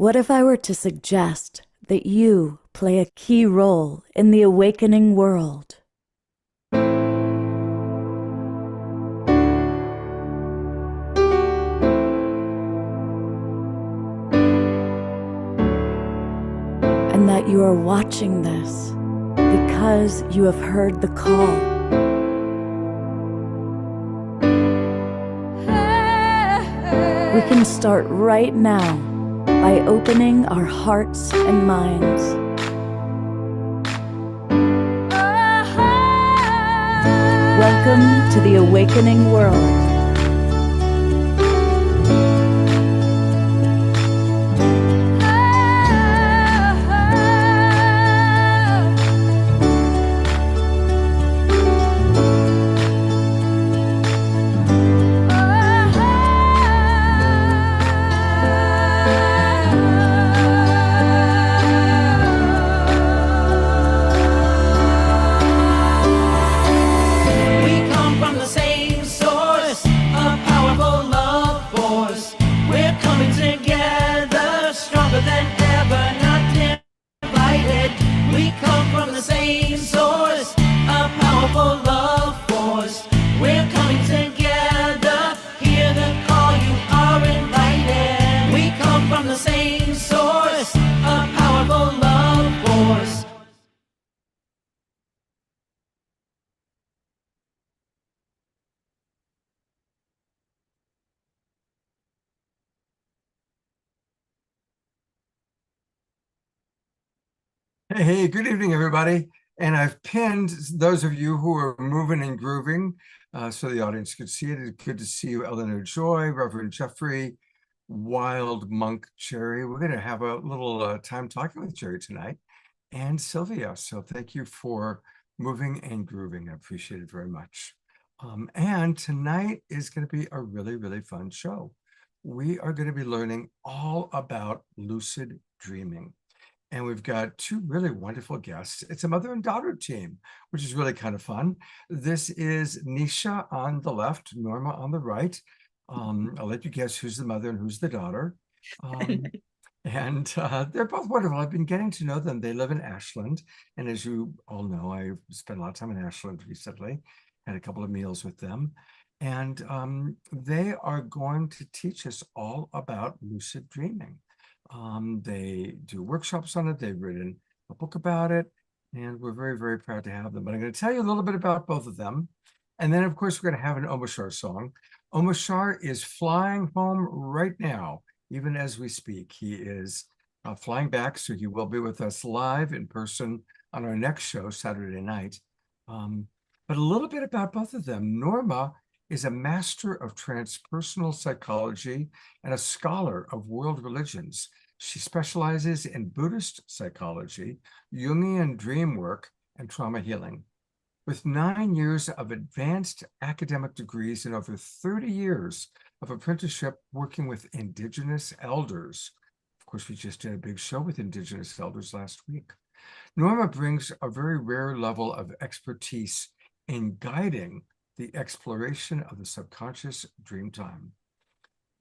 What if I were to suggest that you play a key role in the awakening world? And that you are watching this because you have heard the call. We can start right now by opening our hearts and minds. Welcome to the awakening world. Hey, good evening, everybody. And I've pinned those of you who are moving and grooving so the audience could see it. It's good to see you, Eleanor Joy, Reverend Jeffrey, Wild Monk Cherry. We're going to have a little time talking with Jerry tonight, and Sylvia. So thank you for moving and grooving. I appreciate it very much. And tonight is going to be a really, really fun show. We are going to be learning all about lucid dreaming. And we've got two really wonderful guests. It's a mother and daughter team, which is really kind of fun. This is Nisha on the left, Norma on the right. I'll let you guess who's the mother and who's the daughter. And they're both wonderful. I've been getting to know them. They live in Ashland. And as you all know, I spent a lot of time in Ashland recently, had a couple of meals with them. And they are going to teach us all about lucid dreaming. They do workshops on it. They've written a book about it, and we're very, very proud to have them. But I'm going to tell you a little bit about both of them. And then, of course, we're going to have an Omashar song. Omashar is flying home right now, even as we speak. He is flying back, so he will be with us live in person on our next show, Saturday night. But a little bit about both of them. Norma is a master of transpersonal psychology and a scholar of world religions. She specializes in Buddhist psychology, Jungian dream work, and trauma healing. With 9 years of advanced academic degrees and over 30 years of apprenticeship working with Indigenous elders. Of course, we just did a big show with Indigenous elders last week. Norma brings a very rare level of expertise in guiding the exploration of the subconscious dream time.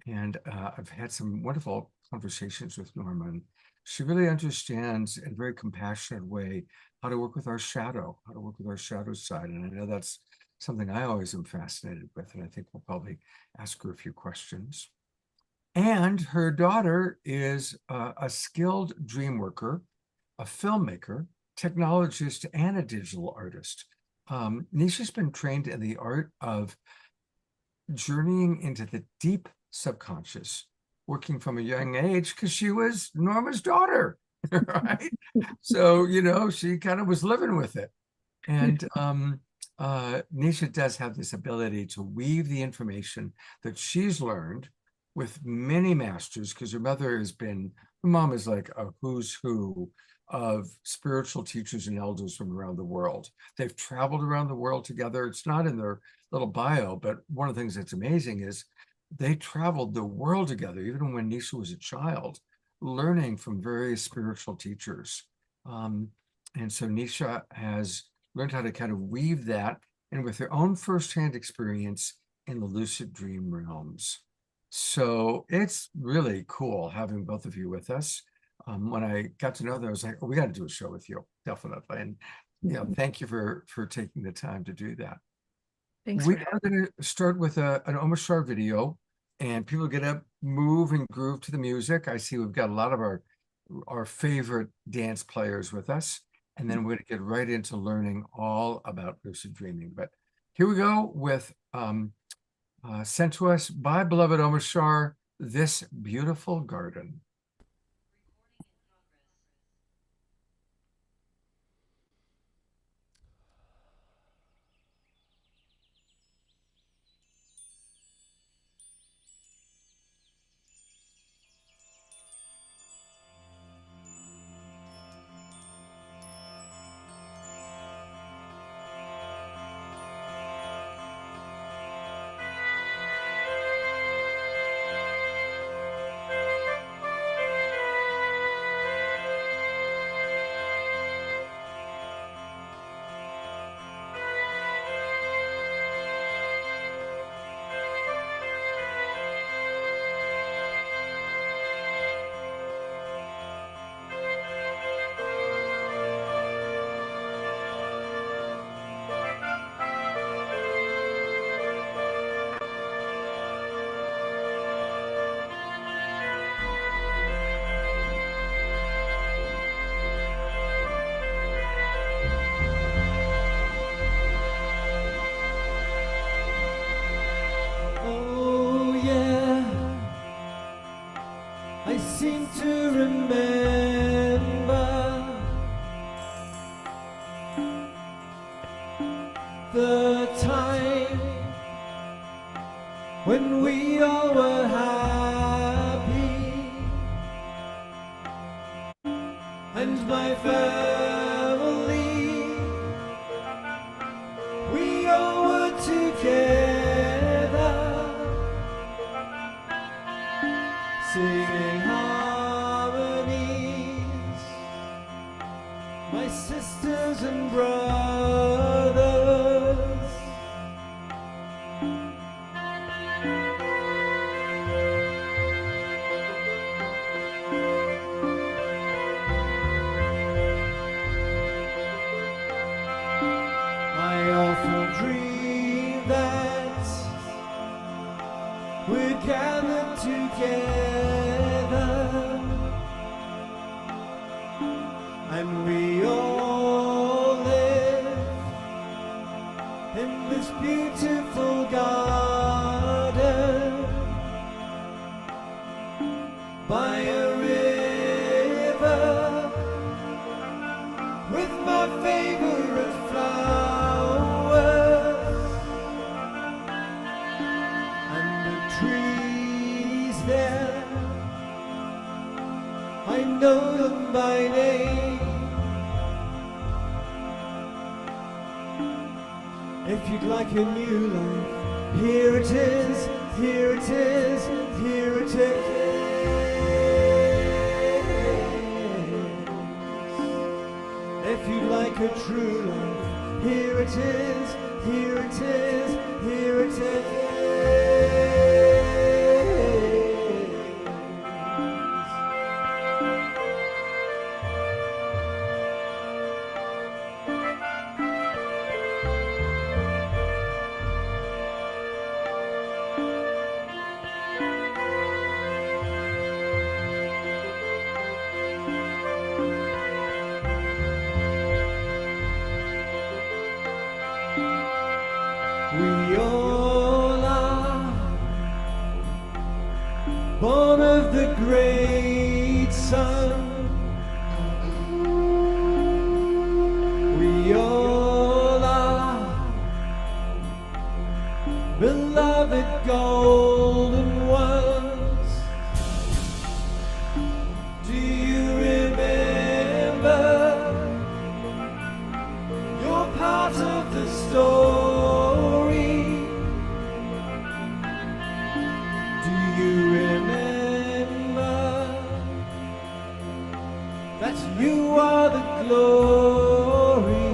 And I've had some wonderful conversations with Norma, and she really understands in a very compassionate way how to work with our shadow, how to work with our shadow side. And I know that's something I always am fascinated with, and I think we'll probably ask her a few questions. And her daughter is a skilled dream worker, a filmmaker, technologist, and a digital artist. Nisha's been trained in the art of journeying into the deep subconscious, working from a young age because she was Norma's daughter, right? So, you know, she kind of was living with it. And Nisha does have this ability to weave the information that she's learned with many masters, because her mother has been, her mom is like a who's who of spiritual teachers and elders from around the world. They've traveled around the world together. It's not in their little bio, but one of the things that's amazing is they traveled the world together, even when Nisha was a child, learning from various spiritual teachers. And so Nisha has learned how to kind of weave that in with her own firsthand experience in the lucid dream realms. So it's really cool having both of you with us. When I got to know them, I was like, oh, we got to do a show with you, definitely. And thank you for taking the time to do that. Thanks We for are going to start with an Omashar video, and people get up, move, and groove to the music. I see we've got a lot of our favorite dance players with us, and then we're going to get right into learning all about lucid dreaming. But here we go with sent to us by beloved Omashar, This Beautiful Garden. I seem to remember the time when we all were happy and my family, we all were together singing harmonies, my sisters and brothers. I often dream that we're gathered together and we all live in this beautiful garden by a river with my favorite flowers and the trees there, I know them by name. If you'd like a new life, here it is, here it is, here it is. If you'd like a true life, here it is, here it is, here it is. We all are born of the great sun. We all are beloved golden ones. Do you remember? You're part of the story. Do you remember that you are the glory?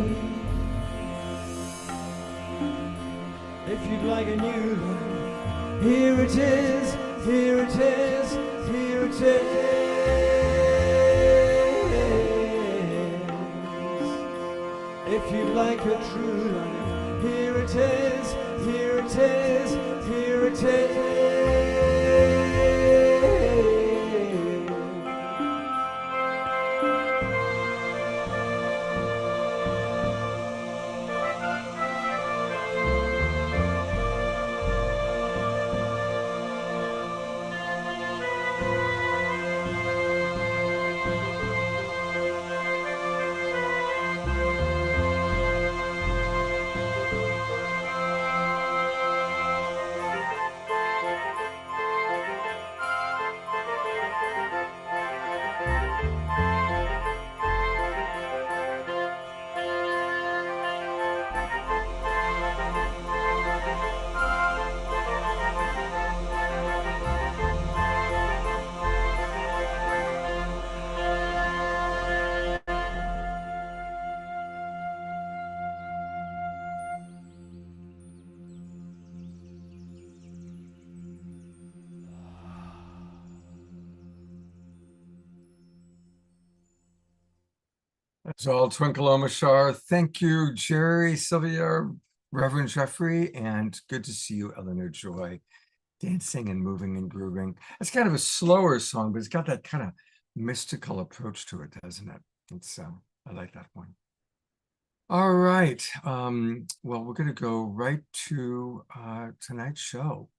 If you'd like a new life, here it is, here it is, here it is. If you like a true life, here it is, here it is, here it is. That's all, Twinkle Omashar. Thank you, Jerry, Sylvia, Reverend Jeffrey, and good to see you, Eleanor Joy, dancing and moving and grooving. It's kind of a slower song, but it's got that kind of mystical approach to it, doesn't it? It's I like that one. All right. Well, we're going to go right to tonight's show.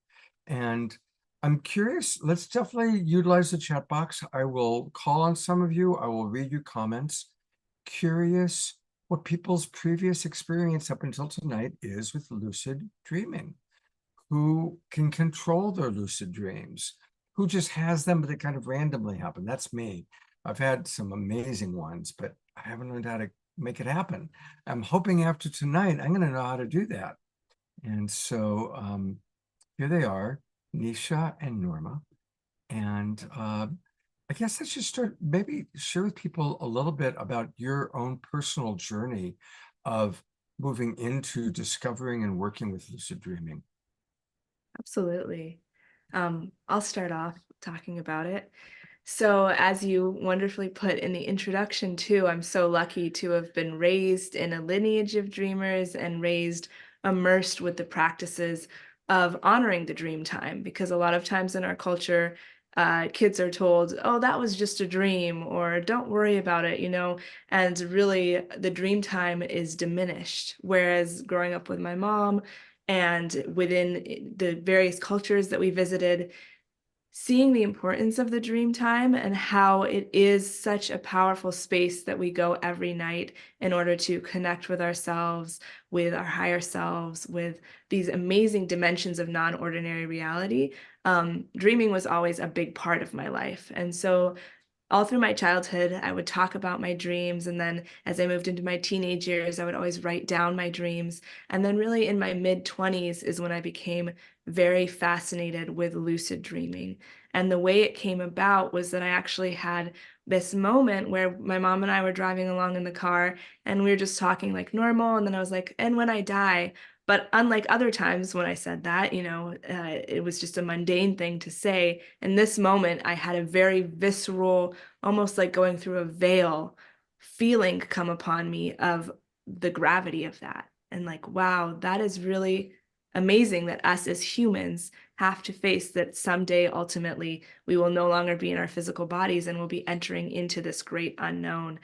And I'm curious, let's definitely utilize the chat box. I will call on some of you. I will read your comments. Curious what people's previous experience up until tonight is with lucid dreaming. Who can control their lucid dreams? Who just has them, but they kind of randomly happen? That's me. I've had some amazing ones, but I haven't learned how to make it happen. I'm hoping after tonight, I'm going to know how to do that. And so here they are, Nisha and Norma. And I guess let's just start, maybe share with people a little bit about your own personal journey of moving into discovering and working with lucid dreaming. Absolutely. I'll start off talking about it. So, as you wonderfully put in the introduction, too, I'm so lucky to have been raised in a lineage of dreamers and raised immersed with the practices of honoring the dream time, because a lot of times in our culture, kids are told, oh, that was just a dream, or don't worry about it, and really the dream time is diminished. Whereas growing up with my mom and within the various cultures that we visited, seeing the importance of the dream time and how it is such a powerful space that we go every night in order to connect with ourselves, with our higher selves, with these amazing dimensions of non-ordinary reality. Dreaming was always a big part of my life. And so all through my childhood, I would talk about my dreams. And then as I moved into my teenage years, I would always write down my dreams. And then really in my mid-20s is when I became very fascinated with lucid dreaming. And the way it came about was that I actually had this moment where my mom and I were driving along in the car and we were just talking like normal. And then I was like, and when I die. But unlike other times when I said that, it was just a mundane thing to say. In this moment, I had a very visceral, almost like going through a veil feeling come upon me of the gravity of that. And like, wow, that is really amazing that us as humans have to face that someday, ultimately, we will no longer be in our physical bodies and we'll be entering into this great unknown.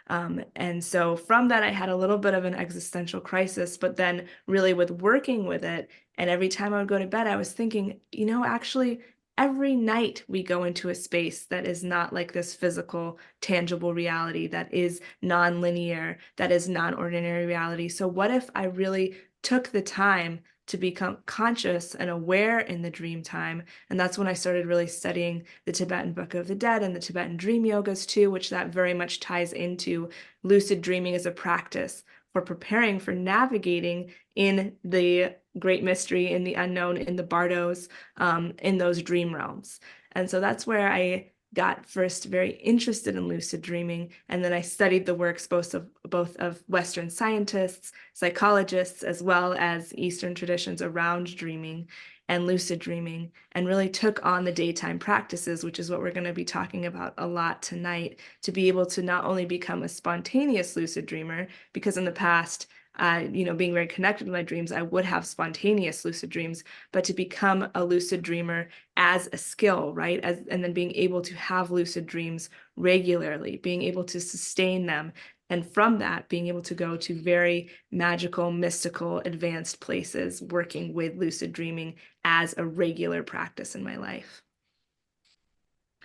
And so from that, I had a little bit of an existential crisis, but then really with working with it, and every time I would go to bed, I was thinking, actually, every night we go into a space that is not like this physical, tangible reality, that is non-linear, that is non-ordinary reality. So what if I really took the time to become conscious and aware in the dream time? And that's when I started really studying the Tibetan Book of the Dead and the Tibetan dream yogas too, which that very much ties into lucid dreaming as a practice for preparing for navigating in the great mystery, in the unknown, in the bardos, in those dream realms. And so that's where I got first very interested in lucid dreaming, and then I studied the works both of Western scientists, psychologists, as well as Eastern traditions around dreaming. and lucid dreaming, and really took on the daytime practices, which is what we're going to be talking about a lot tonight, to be able to not only become a spontaneous lucid dreamer, because in the past, being very connected with my dreams, I would have spontaneous lucid dreams, but to become a lucid dreamer as a skill, right? And then being able to have lucid dreams regularly, being able to sustain them. And from that, being able to go to very magical, mystical, advanced places, working with lucid dreaming as a regular practice in my life.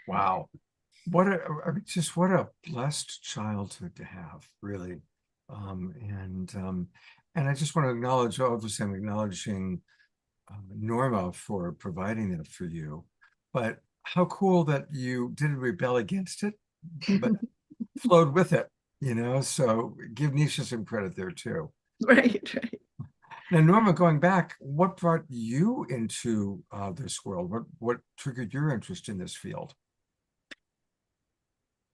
Wow. What a blessed childhood to have, really. And I just want to acknowledge, obviously I'm acknowledging Norma for providing that for you, but how cool that you didn't rebel against it, but flowed with it, so give Nisha some credit there too. Right. Now, Norma, going back, what brought you into this world? What triggered your interest in this field?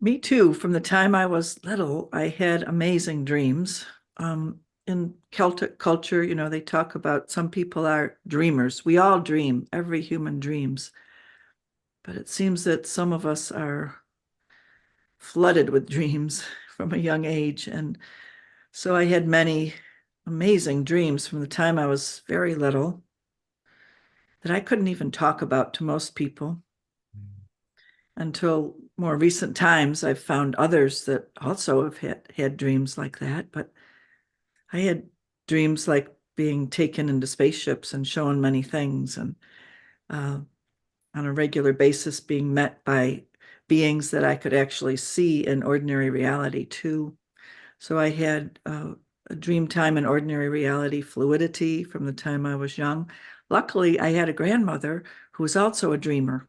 Me too. From the time I was little, I had amazing dreams. In Celtic culture, they talk about some people are dreamers. We all dream. Every human dreams. But it seems that some of us are flooded with dreams from a young age. And so I had many amazing dreams from the time I was very little that I couldn't even talk about to most people. Until more recent times, I've found others that also have had dreams like that. But I had dreams like being taken into spaceships and shown many things, and on a regular basis being met by beings that I could actually see in ordinary reality too. So I had a dream time in ordinary reality fluidity from the time I was young. Luckily, I had a grandmother who was also a dreamer.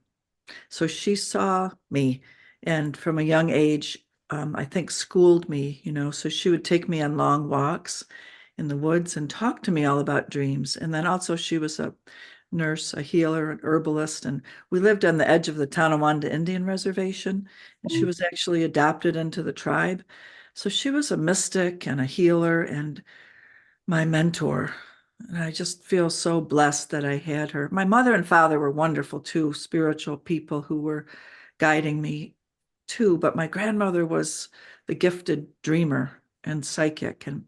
So she saw me, and from a young age, I think schooled me, so she would take me on long walks in the woods and talk to me all about dreams. And then also she was a nurse, a healer, an herbalist, and we lived on the edge of the Tonawanda Indian Reservation, and she was actually adopted into the tribe. So she was a mystic and a healer and my mentor. And I just feel so blessed that I had her. My mother and father were wonderful too, spiritual people who were guiding me too. But my grandmother was the gifted dreamer and psychic. And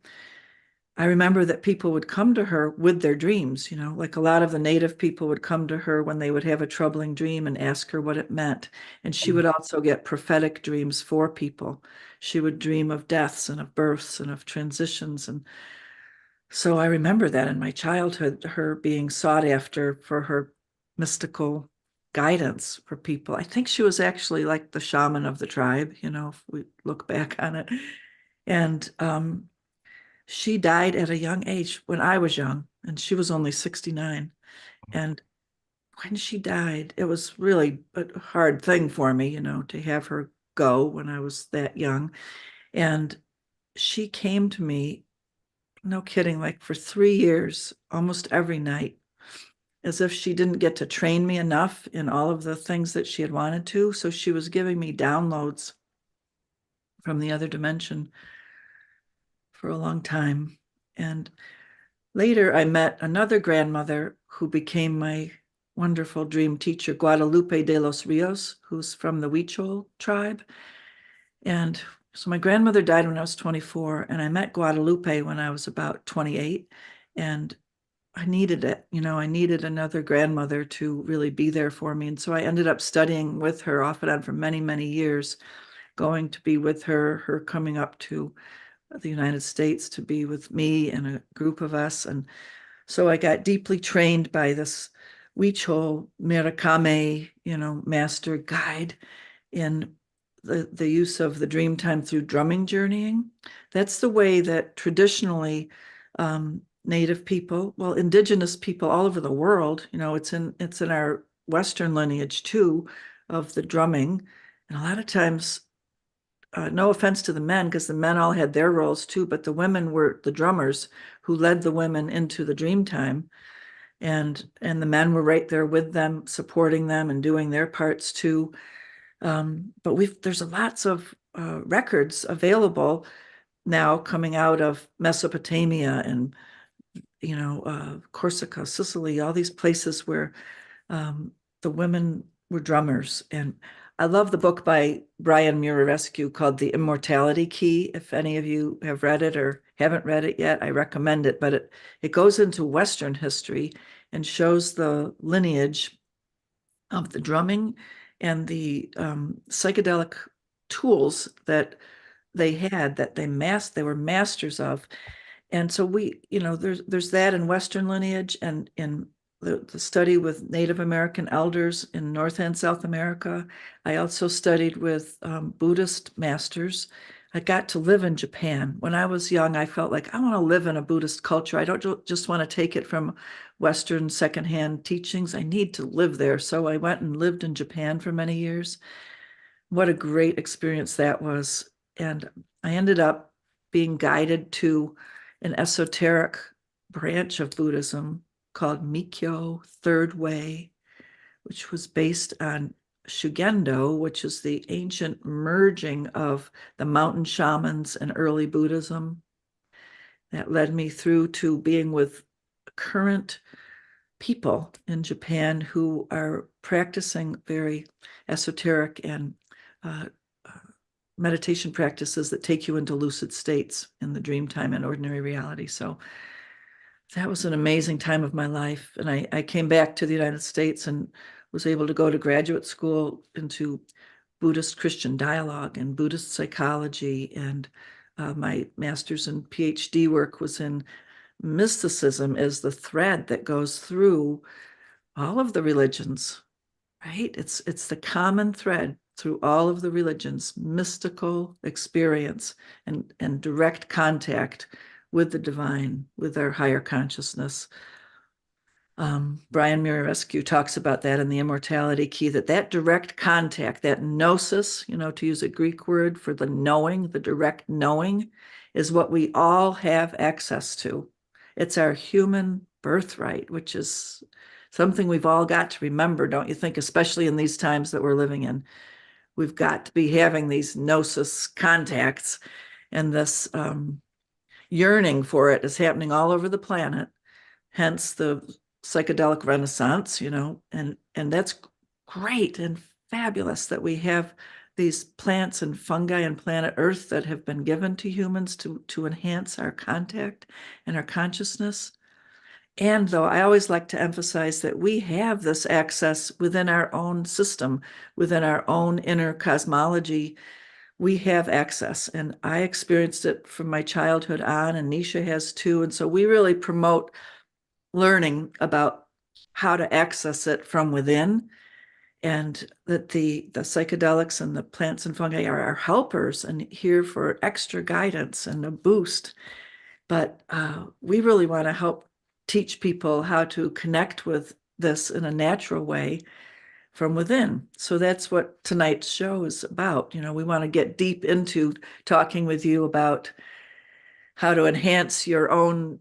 I remember that people would come to her with their dreams, like a lot of the native people would come to her when they would have a troubling dream and ask her what it meant. And she would also get prophetic dreams for people. She would dream of deaths and of births and of transitions. And so I remember that in my childhood, her being sought after for her mystical guidance for people. I think she was actually like the shaman of the tribe, if we look back on it. And she died at a young age when I was young, and she was only 69. And when she died, it was really a hard thing for me, to have her go when I was that young. And she came to me, no kidding, like for 3 years, almost every night, as if she didn't get to train me enough in all of the things that she had wanted to. So she was giving me downloads from the other dimension for a long time. And later I met another grandmother who became my wonderful dream teacher, Guadalupe de los Rios, who's from the Huichol tribe. And so my grandmother died when I was 24, and I met Guadalupe when I was about 28. And I needed it. I needed another grandmother to really be there for me. And so I ended up studying with her off and on for many, many years, going to be with her coming up to the United States to be with me and a group of us. And so I got deeply trained by this Huichol Mirakame, master guide in the use of the dream time through drumming journeying. That's the way that traditionally Native people, well, indigenous people all over the world, it's in our Western lineage too, of the drumming. And a lot of times, no offense to the men, because the men all had their roles too, but the women were the drummers who led the women into the dream time. And the men were right there with them, supporting them and doing their parts too. But there's lots of records available now coming out of Mesopotamia and Corsica, Sicily, all these places where the women were drummers. And I love the book by Brian Murarescu called The Immortality Key. If any of you have read it or haven't read it yet, I recommend it. But it goes into Western history and shows the lineage of the drumming and the psychedelic tools that they had, that they were masters of. And so there's that in Western lineage, and in the study with Native American elders in North and South America. I also studied with Buddhist masters. I got to live in Japan. When I was young, I felt like I want to live in a Buddhist culture. I don't just want to take it from Western secondhand teachings. I need to live there. So I went and lived in Japan for many years. What a great experience that was. And I ended up being guided to an esoteric branch of Buddhism called Mikyo, Third Way, which was based on Shugendo, which is the ancient merging of the mountain shamans and early Buddhism. That led me through to being with current people in Japan who are practicing very esoteric and meditation practices that take you into lucid states in the dream time and ordinary reality. So that was an amazing time of my life. And I came back to the United States and was able to go to graduate school into Buddhist Christian dialogue and Buddhist psychology. And my master's and PhD work was in mysticism as the thread that goes through all of the religions, right? It's the common thread through all of the religions, mystical experience and direct contact with the divine, with our higher consciousness. Brian Murarescu talks about that in The Immortality Key, that direct contact, that gnosis, to use a Greek word for the knowing, the direct knowing, is what we all have access to. It's our human birthright, which is something we've all got to remember, don't you think? Especially in these times that we're living in. We've got to be having these gnosis contacts, and this yearning for it is happening all over the planet. Hence the psychedelic renaissance, and that's great and fabulous that we have these plants and fungi and planet Earth that have been given to humans to enhance our contact and our consciousness. And though I always like to emphasize that we have this access within our own system, within our own inner cosmology, we have access. And I experienced it from my childhood on, and Nisha has too. And so we really promote learning about how to access it from within, and that the psychedelics and the plants and fungi are our helpers and here for extra guidance and a boost. But we really want to help teach people how to connect with this in a natural way from within. So that's what tonight's show is about. We want to get deep into talking with you about how to enhance your own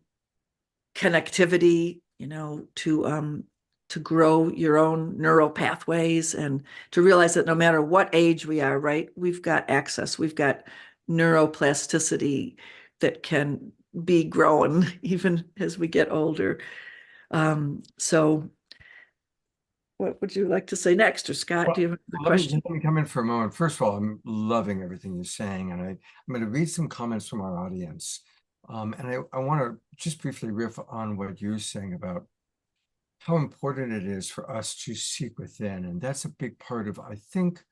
connectivity, to grow your own neural pathways, and to realize that no matter what age we are, right, we've got access. We've got neuroplasticity that can be grown even as we get older. So what would you like to say next? Or Scott, do you have a question? Let me come in for a moment. First of all, I'm loving everything you're saying, and I'm going to read some comments from our audience. And I want to just briefly riff on what you're saying about how important it is for us to seek within. And that's a big part of, I think,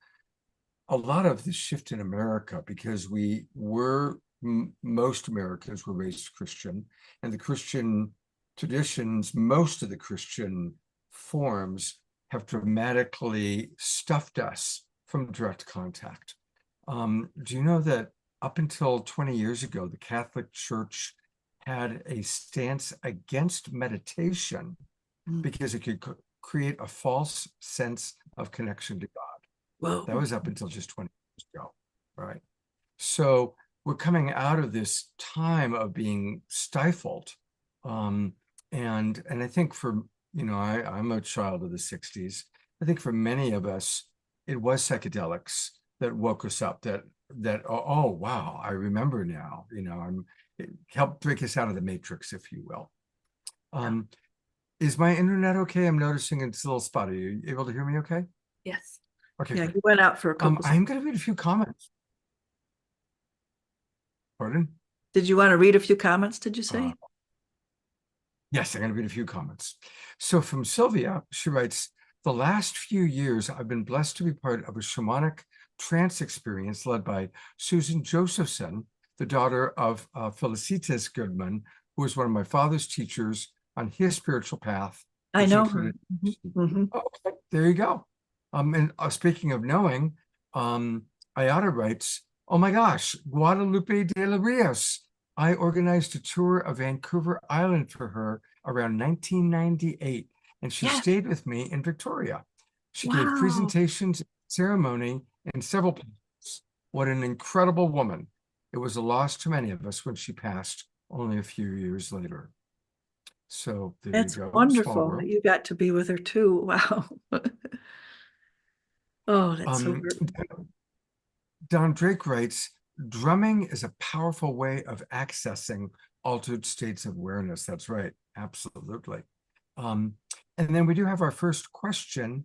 a lot of the shift in America, because most Americans were raised Christian, and the Christian traditions, most of the Christian forms have dramatically stuffed us from direct contact. Do you know that up until 20 years ago, the Catholic Church had a stance against meditation because it could create a false sense of connection to God? Whoa. That was up until just 20 years ago, right? So we're coming out of this time of being stifled. And I think for, I'm a child of the 60s. I think for many of us, it was psychedelics that woke us up, that oh wow, I remember now, it helped break us out of the matrix, if you will. Is my internet okay? I'm noticing it's a little spotty. Are you able to hear me okay? Yes. Okay, Yeah, great. you went out for a couple. I'm going to read a few comments. Pardon? Did you want to read a few comments, did you say? Yes, I'm going to read a few comments. So from Sylvia, she writes, the last few years, I've been blessed to be part of a shamanic trance experience led by Susan Josephson, the daughter of Felicitas Goodman, who was one of my father's teachers on his spiritual path. I which know included- her. Mhm. Okay, there you go. And speaking of knowing, Ayada writes, oh my gosh, Guadalupe de los Rios. I organized a tour of Vancouver Island for her around 1998, and she Yes. stayed with me in Victoria. She gave Wow. presentations, ceremony, and several places. What an incredible woman. It was a loss to many of us when she passed only a few years later. So there That's you go. Small wonderful world. that you got to be with her too. Wow. Oh, that's so good. Don Drake writes, drumming is a powerful way of accessing altered states of awareness. That's right. Absolutely. And then we do have our first question,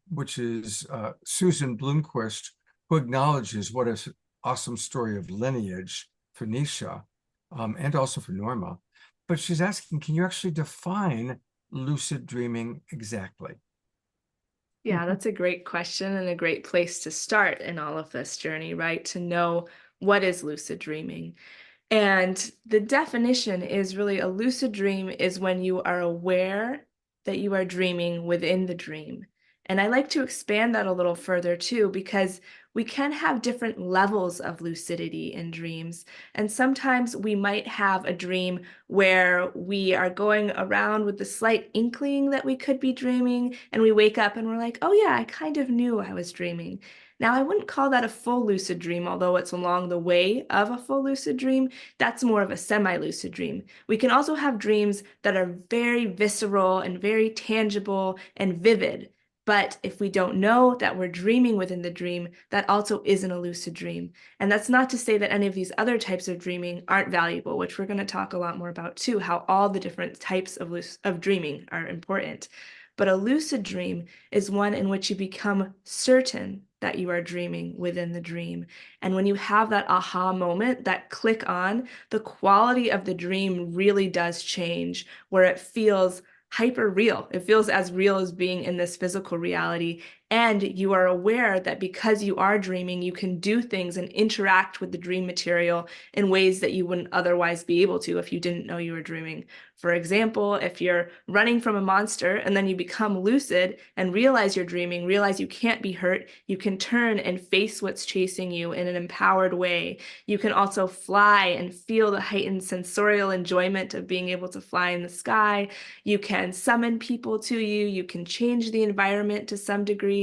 which is Susan Bloomquist, who acknowledges what an awesome story of lineage for Nisha and also for Norma. But she's asking, can you actually define lucid dreaming exactly? Yeah, that's a great question and a great place to start in all of this journey, right? To know what is lucid dreaming. And the definition is really a lucid dream is when you are aware that you are dreaming within the dream. And I like to expand that a little further too, because we can have different levels of lucidity in dreams. And sometimes we might have a dream where we are going around with the slight inkling that we could be dreaming, and we wake up and we're like, oh yeah, I kind of knew I was dreaming. Now, I wouldn't call that a full lucid dream, although it's along the way of a full lucid dream. That's more of a semi-lucid dream. We can also have dreams that are very visceral and very tangible and vivid. But if we don't know that we're dreaming within the dream, that also isn't a lucid dream. And that's not to say that any of these other types of dreaming aren't valuable, which we're going to talk a lot more about too, how all the different types of dreaming are important. But a lucid dream is one in which you become certain that you are dreaming within the dream. And when you have that aha moment, that click on, the quality of the dream really does change, where it feels hyper real. It feels as real as being in this physical reality. And you are aware that because you are dreaming, you can do things and interact with the dream material in ways that you wouldn't otherwise be able to if you didn't know you were dreaming. For example, if you're running from a monster and then you become lucid and realize you're dreaming, realize you can't be hurt, you can turn and face what's chasing you in an empowered way. You can also fly and feel the heightened sensorial enjoyment of being able to fly in the sky. You can summon people to you. You can change the environment to some degrees.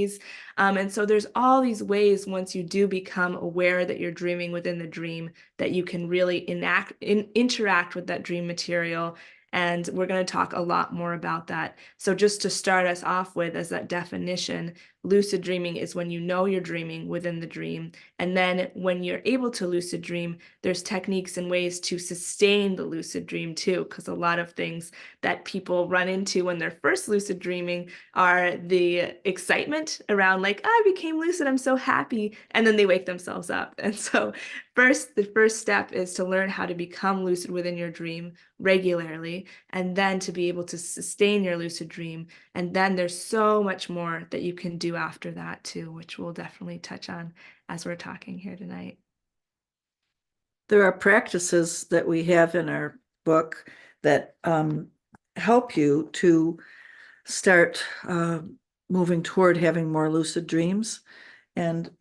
And so there's all these ways once you do become aware that you're dreaming within the dream that you can really interact with that dream material. And we're going to talk a lot more about that. So just to start us off with as that definition, lucid dreaming is when you know you're dreaming within the dream. And then when you're able to lucid dream, there's techniques and ways to sustain the lucid dream too, because a lot of things that people run into when they're first lucid dreaming are the excitement around like, I became lucid, I'm so happy. And then they wake themselves up. And so the first step is to learn how to become lucid within your dream regularly, and then to be able to sustain your lucid dream. And then there's so much more that you can do after that too, which we'll definitely touch on as we're talking here tonight. There are practices that we have in our book that help you to start moving toward having more lucid dreams. And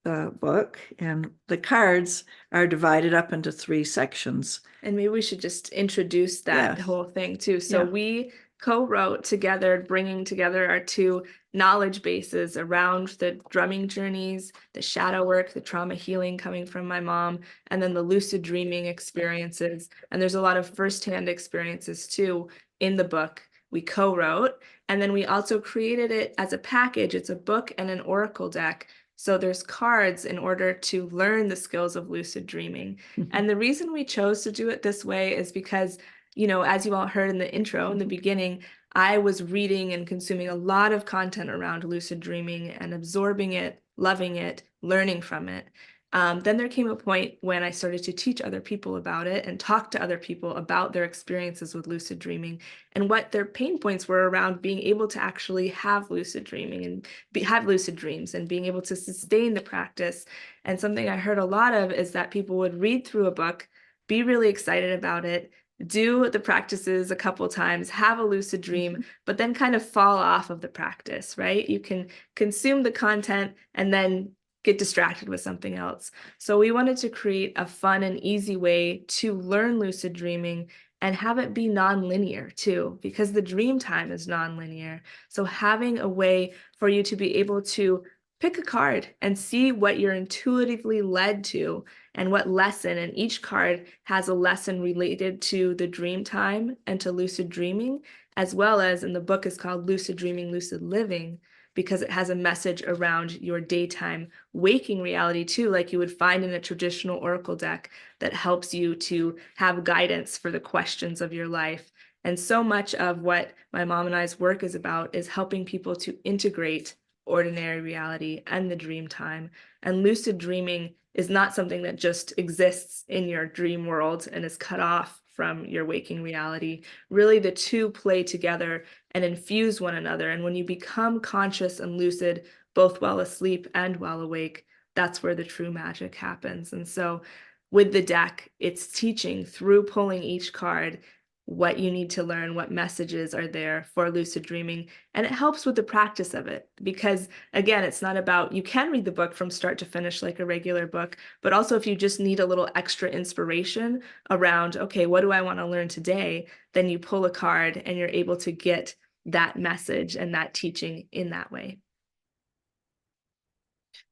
the book and the cards are divided up into 3 sections. And maybe we should just introduce that Yes. whole thing too. So Yeah. we co-wrote together, bringing together our 2 knowledge bases around the drumming journeys, the shadow work, the trauma healing coming from my mom, and then the lucid dreaming experiences. And there's a lot of firsthand experiences too in the book we co-wrote. And then we also created it as a package. It's a book and an oracle deck. So there's cards in order to learn the skills of lucid dreaming. And the reason we chose to do it this way is because, you know, as you all heard in the intro, in the beginning, I was reading and consuming a lot of content around lucid dreaming and absorbing it, loving it, learning from it. Then there came a point when I started to teach other people about it and talk to other people about their experiences with lucid dreaming and what their pain points were around being able to actually have lucid dreaming and have lucid dreams and being able to sustain the practice. And something I heard a lot of is that people would read through a book, be really excited about it, do the practices a couple times, have a lucid dream, but then kind of fall off of the practice, right? You can consume the content and then get distracted with something else. So we wanted to create a fun and easy way to learn lucid dreaming and have it be non-linear too, because the dream time is non-linear. So having a way for you to be able to pick a card and see what you're intuitively led to and what lesson, and each card has a lesson related to the dream time and to lucid dreaming, as well as, in the book is called Lucid Dreaming, Lucid Living, because it has a message around your daytime waking reality too, like you would find in a traditional oracle deck that helps you to have guidance for the questions of your life. And so much of what my mom and I's work is about is helping people to integrate ordinary reality and the dream time. And lucid dreaming is not something that just exists in your dream world and is cut off from your waking reality. Really, the two play together and infuse one another. And when you become conscious and lucid, both while asleep and while awake, that's where the true magic happens. And so with the deck, it's teaching through pulling each card what you need to learn, what messages are there for lucid dreaming. And it helps with the practice of it because, again, it's not about, you can read the book from start to finish like a regular book, but also if you just need a little extra inspiration around, okay, what do I want to learn today? Then you pull a card and you're able to get that message and that teaching in that way.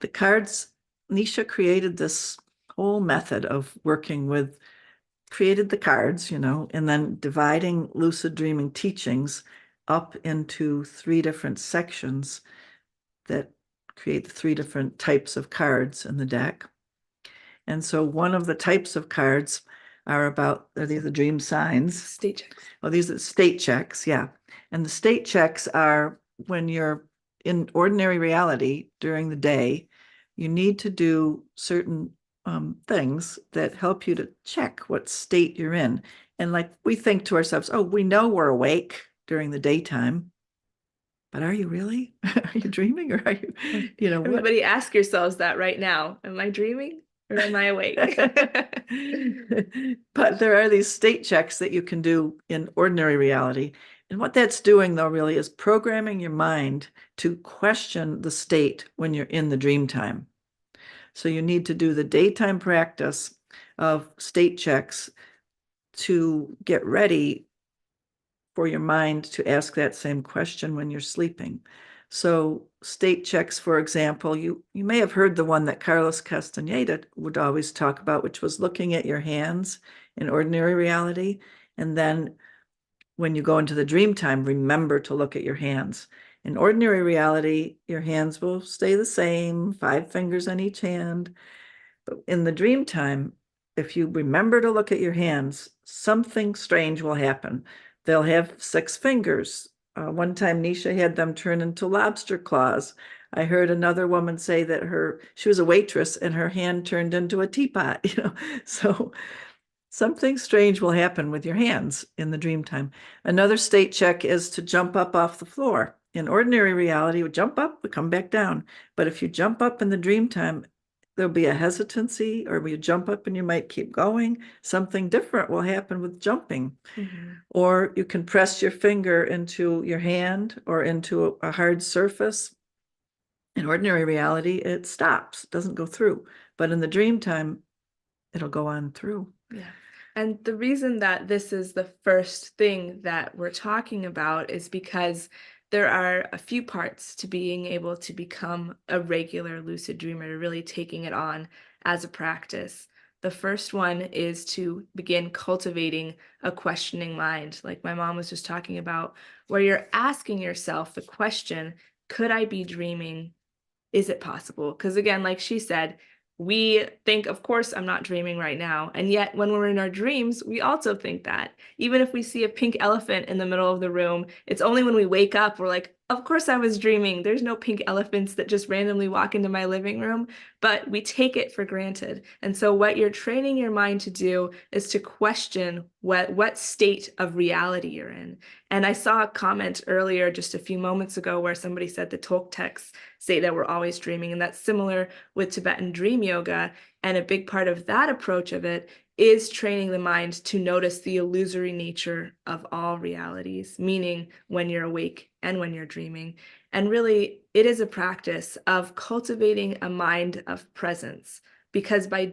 The cards, Nisha created this whole method of working with, created the cards, you know, and then dividing lucid dreaming teachings up into 3 different sections that create the 3 different types of cards in the deck. And so one of the types of cards are these are dream signs. State checks. Oh, these are state checks, yeah. And the state checks are when you're in ordinary reality during the day, you need to do certain things that help you to check what state you're in. And like we think to ourselves, oh, we know we're awake during the daytime, but are you really? Are you dreaming, or are you know, everybody ask yourselves that right now. Am I dreaming or am I awake? But there are these state checks that you can do in ordinary reality. And what that's doing, though, really is programming your mind to question the state when you're in the dream time. So you need to do the daytime practice of state checks to get ready for your mind to ask that same question when you're sleeping. So state checks, for example, you may have heard the one that Carlos Castaneda would always talk about, which was looking at your hands in ordinary reality. And then when you go into the dream time, remember to look at your hands. In ordinary reality, your hands will stay the same, 5 fingers on each hand. But in the dream time, if you remember to look at your hands, something strange will happen. They'll have 6 fingers. One time Nisha had them turn into lobster claws. I heard another woman say that she was a waitress and her hand turned into a teapot, you know. So something strange will happen with your hands in the dream time. Another state check is to jump up off the floor. In ordinary reality, we jump up, we come back down. But if you jump up in the dream time, there'll be a hesitancy, or you jump up and you might keep going. Something different will happen with jumping. Mm-hmm. Or you can press your finger into your hand or into a hard surface. In ordinary reality, it stops, it doesn't go through. But in the dream time, it'll go on through. Yeah. And the reason that this is the first thing that we're talking about is because there are a few parts to being able to become a regular lucid dreamer, to really taking it on as a practice. The first one is to begin cultivating a questioning mind, like my mom was just talking about, where you're asking yourself the question, could I be dreaming? is it possible? Because again, like she said, we think, of course, I'm not dreaming right now. And yet when we're in our dreams, we also think that. Even if we see a pink elephant in the middle of the room, it's only when we wake up, we're like, of course I was dreaming. There's no pink elephants that just randomly walk into my living room, but we take it for granted. And so what you're training your mind to do is to question what state of reality you're in. And I saw a comment earlier just a few moments ago where somebody said the Toltecs say that we're always dreaming, and that's similar with Tibetan dream yoga. And a big part of that approach of it is training the mind to notice the illusory nature of all realities, meaning when you're awake and when you're dreaming. And really, it is a practice of cultivating a mind of presence, because by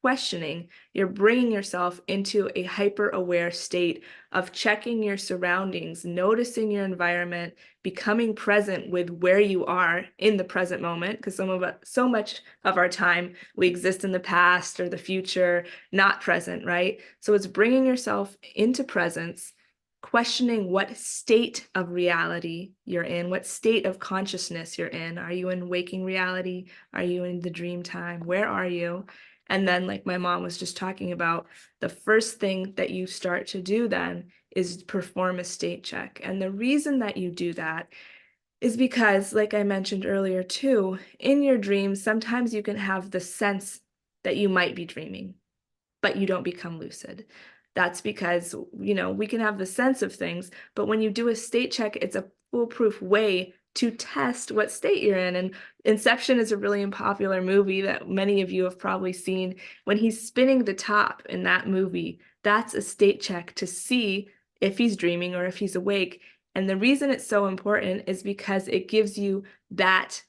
questioning, you're bringing yourself into a hyper-aware state of checking your surroundings, noticing your environment, becoming present with where you are in the present moment, because so much of our time we exist in the past or the future, not present, right? So it's bringing yourself into presence, questioning what state of reality you're in, what state of consciousness you're in. Are you in waking reality? Are you in the dream time? Where are you? And then, like my mom was just talking about, the first thing that you start to do then is perform a state check. And the reason that you do that is because, like I mentioned earlier too, in your dreams, sometimes you can have the sense that you might be dreaming, but you don't become lucid. That's because, we can have the sense of things, but when you do a state check, it's a foolproof way to test what state you're in. And Inception is a really popular movie that many of you have probably seen. When he's spinning the top in that movie, that's a state check to see if he's dreaming or if he's awake. And the reason it's so important is because it gives you that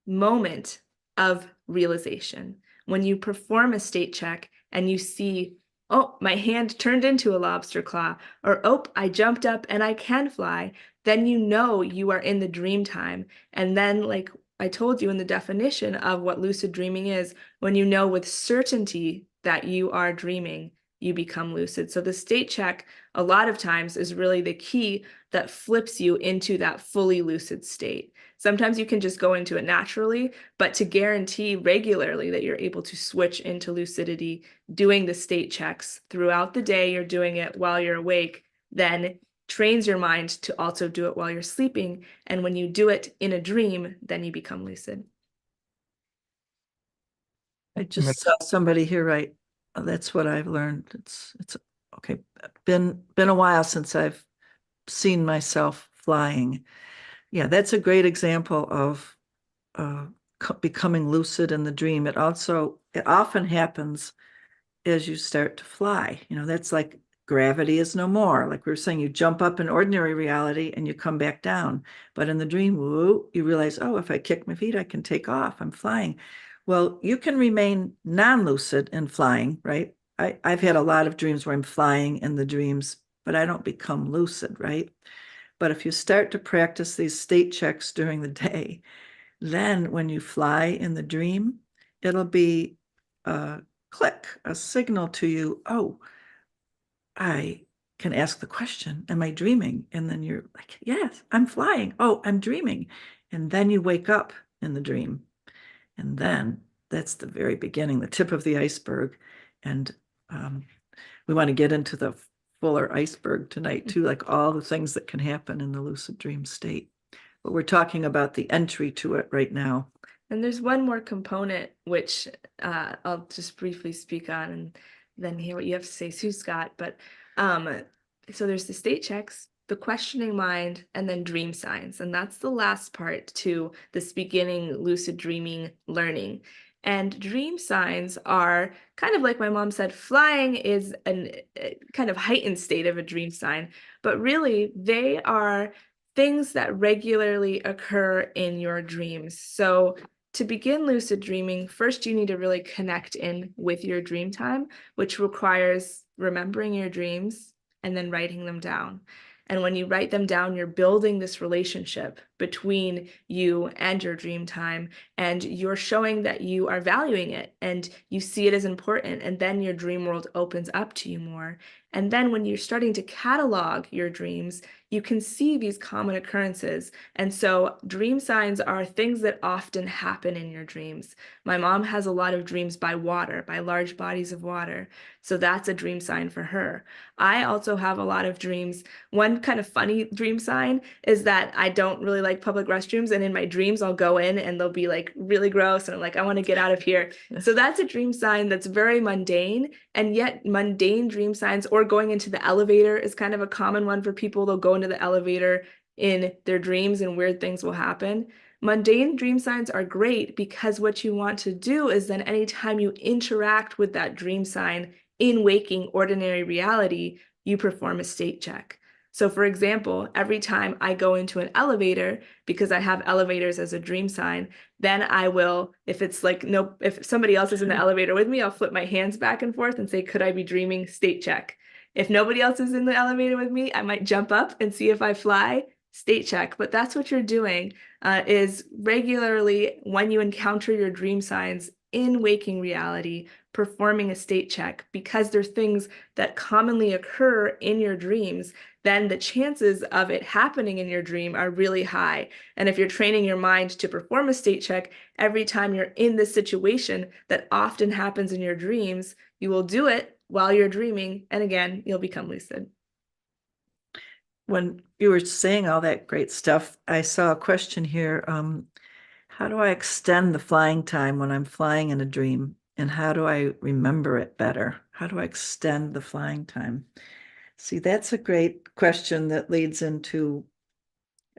moment of realization. When you perform a state check and you see, oh, my hand turned into a lobster claw, or oh, I jumped up and I can fly, then you know you are in the dream time. And then, like I told you in the definition of what lucid dreaming is, when you know with certainty that you are dreaming, you become lucid. So the state check a lot of times is really the key that flips you into that fully lucid state. Sometimes you can just go into it naturally, but to guarantee regularly that you're able to switch into lucidity, doing the state checks throughout the day, you're doing it while you're awake, then trains your mind to also do it while you're sleeping. And when you do it in a dream, then you become lucid. I just saw somebody here, right? That's what I've learned. It's okay. Been a while since I've seen myself flying. Yeah, that's a great example of becoming lucid in the dream. It often happens as you start to fly. That's like gravity is no more. Like we were saying, you jump up in ordinary reality and you come back down. But in the dream, woo, you realize, oh, if I kick my feet, I can take off. I'm flying. Well, you can remain non-lucid in flying, right? I've had a lot of dreams where I'm flying in the dreams, but I don't become lucid, right? But if you start to practice these state checks during the day, then when you fly in the dream, it'll be a click, a signal to you, oh, I can ask the question, am I dreaming? And then you're like, yes, I'm flying. Oh, I'm dreaming. And then you wake up in the dream. And then that's the very beginning, the tip of the iceberg. And we want to get into the fuller iceberg tonight too, like all the things that can happen in the lucid dream state. But we're talking about the entry to it right now. And there's one more component, which I'll just briefly speak on and then hear what you have to say, Sue Scott. But so there's the state checks, the questioning mind, and then dream signs. And that's the last part to this beginning lucid dreaming learning. And dream signs are kind of like my mom said, flying is a kind of heightened state of a dream sign, but really they are things that regularly occur in your dreams. So to begin lucid dreaming, first you need to really connect in with your dream time, which requires remembering your dreams and then writing them down. And when you write them down, you're building this relationship between you and your dream time, and you're showing that you are valuing it and you see it as important. And then your dream world opens up to you more. And then when you're starting to catalog your dreams, you can see these common occurrences. And so dream signs are things that often happen in your dreams. My mom has a lot of dreams by water, by large bodies of water. So that's a dream sign for her. I also have a lot of dreams. One kind of funny dream sign is that I don't really like public restrooms. And in my dreams, I'll go in and they'll be like really gross. And I'm like, I want to get out of here. So that's a dream sign that's very mundane. And yet mundane dream signs, or going into the elevator, is kind of a common one for people. They'll go into the elevator in their dreams and weird things will happen. Mundane dream signs are great because what you want to do is then anytime you interact with that dream sign in waking ordinary reality, you perform a state check. So for example, every time I go into an elevator, because I have elevators as a dream sign, then I will, if it's like, no, if somebody else is in the elevator with me, I'll flip my hands back and forth and say, could I be dreaming? State check. If nobody else is in the elevator with me, I might jump up and see if I fly. State check. But that's what you're doing, is regularly when you encounter your dream signs in waking reality, performing a state check, because there's things that commonly occur in your dreams, then the chances of it happening in your dream are really high. And if you're training your mind to perform a state check every time you're in this situation that often happens in your dreams, you will do it while you're dreaming. And again, you'll become lucid. When you were saying all that great stuff, I saw a question here. How do I extend the flying time when I'm flying in a dream? And how do I remember it better? How do I extend the flying time? See, that's a great question that leads into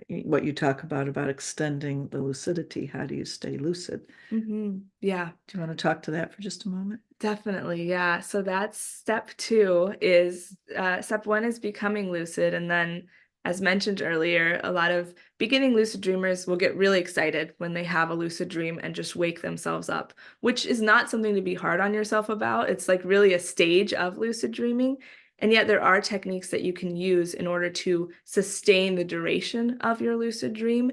what you talk about extending the lucidity. How do you stay lucid? Yeah. Do you want to talk to that for just a moment? Definitely. Yeah. So that's step 2 is, step 1 is becoming lucid. And then, as mentioned earlier, a lot of beginning lucid dreamers will get really excited when they have a lucid dream and just wake themselves up, which is not something to be hard on yourself about. It's like really a stage of lucid dreaming. And yet there are techniques that you can use in order to sustain the duration of your lucid dream.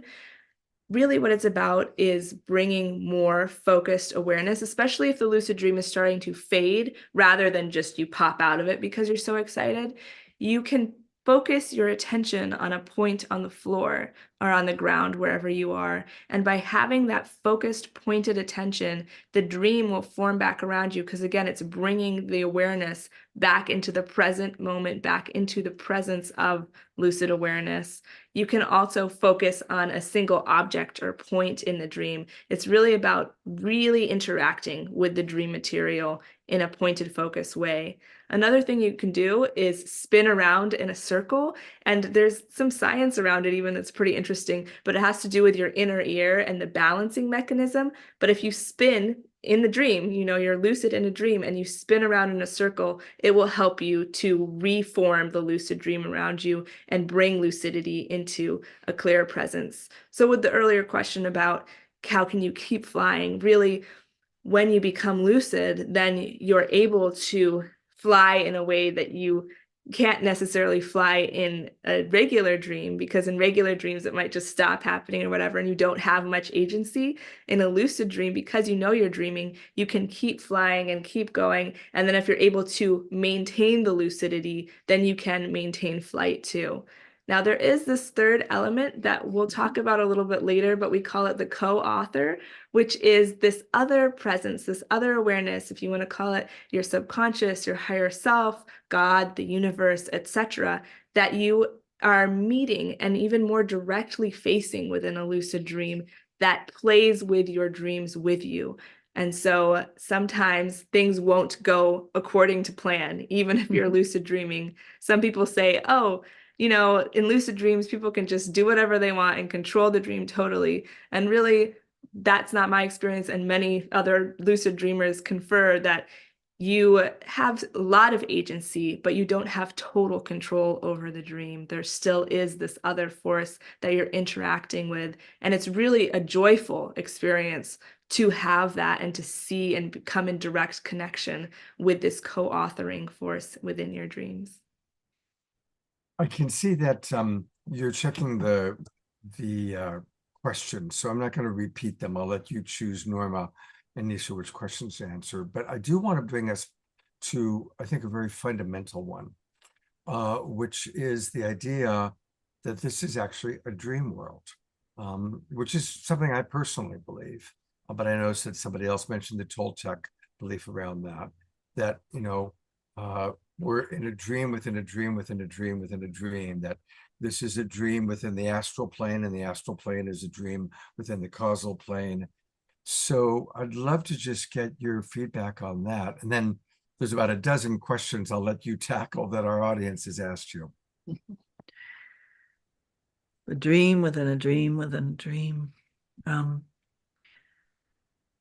Really what it's about is bringing more focused awareness, especially if the lucid dream is starting to fade rather than just you pop out of it because you're so excited. You can focus your attention on a point on the floor or on the ground, wherever you are. And by having that focused, pointed attention, the dream will form back around you, because again, it's bringing the awareness back into the present moment, back into the presence of lucid awareness. You can also focus on a single object or point in the dream. It's really about really interacting with the dream material in a pointed focus way. Another thing you can do is spin around in a circle, and there's some science around it even that's pretty interesting, but it has to do with your inner ear and the balancing mechanism. But if you spin in the dream, you know, you're lucid in a dream and you spin around in a circle, it will help you to reform the lucid dream around you and bring lucidity into a clearer presence. So with the earlier question about how can you keep flying, really, when you become lucid, then you're able to fly in a way that you can't necessarily fly in a regular dream, because in regular dreams it might just stop happening or whatever, and you don't have much agency. In a lucid dream, because you know you're dreaming, you can keep flying and keep going. And then if you're able to maintain the lucidity, then you can maintain flight too. Now, there is this third element that we'll talk about a little bit later, but we call it the co-author, which is this other presence, this other awareness, if you want to call it your subconscious, your higher self, God, the universe, etc., that you are meeting and even more directly facing within a lucid dream, that plays with your dreams with you. And so sometimes things won't go according to plan, even if you're lucid dreaming. Some people say, oh, you know, in lucid dreams, people can just do whatever they want and control the dream totally. And really, that's not my experience. And many other lucid dreamers confer that you have a lot of agency, but you don't have total control over the dream. There still is this other force that you're interacting with. And it's really a joyful experience to have that and to see and come in direct connection with this co-authoring force within your dreams. I can see that you're checking the questions, so I'm not going to repeat them. I'll let you choose, Norma and Nisha, which questions to answer. But I do want to bring us to, I think, a very fundamental one. which is the idea that this is actually a dream world, which is something I personally believe. But I noticed that somebody else mentioned the Toltec belief around that, we're in a dream within a dream within a dream within a dream, that this is a dream within the astral plane, and the astral plane is a dream within the causal plane. So I'd love to just get your feedback on that. And then there's about a dozen questions I'll let you tackle that our audience has asked you. A dream within a dream within a dream.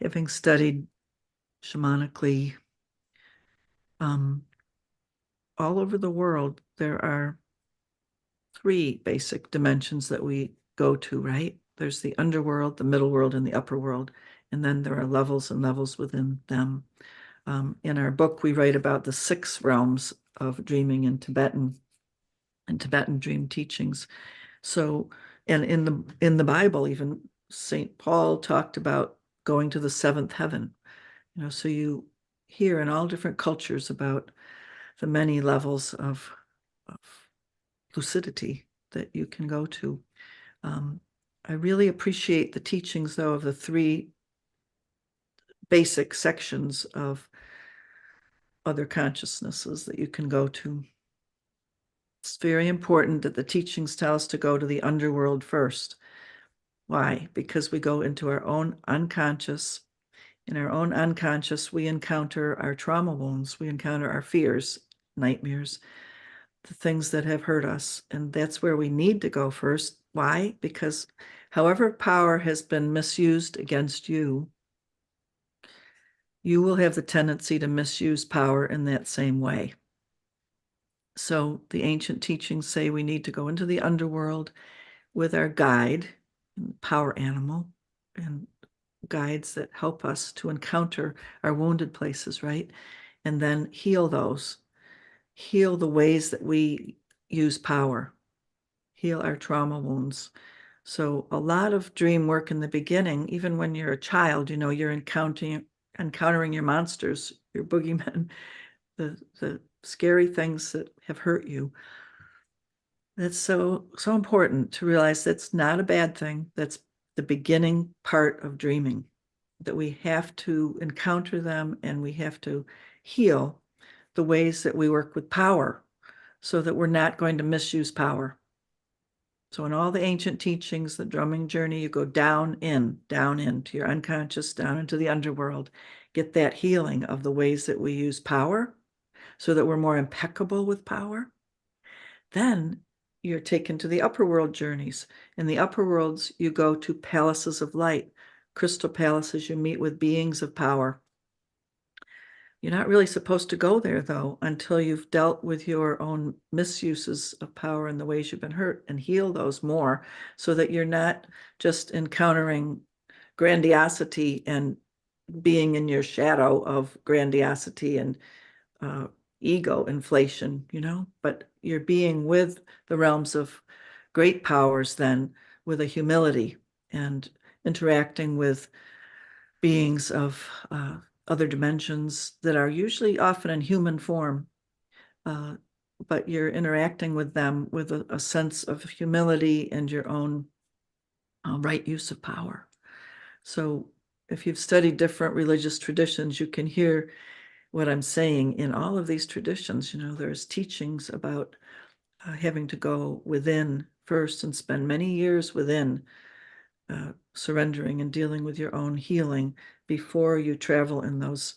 Having studied shamanically all over the world, there are 3 basic dimensions that we go to, right? There's the underworld, the middle world, and the upper world. And then there are levels and levels within them. In our book, we write about the 6 realms of dreaming in Tibetan dream teachings. So, and in the Bible, even St. Paul talked about going to the 7th heaven. So you hear in all different cultures about the many levels of lucidity that you can go to. I really appreciate the teachings, though, of the 3 basic sections of other consciousnesses that you can go to. It's very important that the teachings tell us to go to the underworld first. Why? Because we go into our own unconscious. In our own unconscious, we encounter our trauma wounds, we encounter our fears, nightmares, the things that have hurt us. And that's where we need to go first. Why? Because however power has been misused against you, you will have the tendency to misuse power in that same way. So the ancient teachings say we need to go into the underworld with our guide, power animal, and guides that help us to encounter our wounded places, right? And then heal those, heal the ways that we use power, heal our trauma wounds. So a lot of dream work in the beginning, even when you're a child, you're encountering your monsters, your boogeymen, the scary things that have hurt you. That's so important to realize that's not a bad thing. That's the beginning part of dreaming, that we have to encounter them and we have to heal the ways that we work with power so that we're not going to misuse power. So in all the ancient teachings, the drumming journey, you go down into your unconscious, down into the underworld, get that healing of the ways that we use power so that we're more impeccable with power. Then you're taken to the upper world journeys. In the upper worlds, you go to palaces of light, crystal palaces. You meet with beings of power. You're not really supposed to go there, though, until you've dealt with your own misuses of power and the ways you've been hurt and heal those more, so that you're not just encountering grandiosity and being in your shadow of grandiosity and ego inflation, but you're being with the realms of great powers then with a humility and interacting with beings of other dimensions that are usually often in human form, but you're interacting with them with a sense of humility and your own right use of power. So if you've studied different religious traditions, you can hear what I'm saying. In all of these traditions, there's teachings about having to go within first and spend many years within, surrendering and dealing with your own healing before you travel in those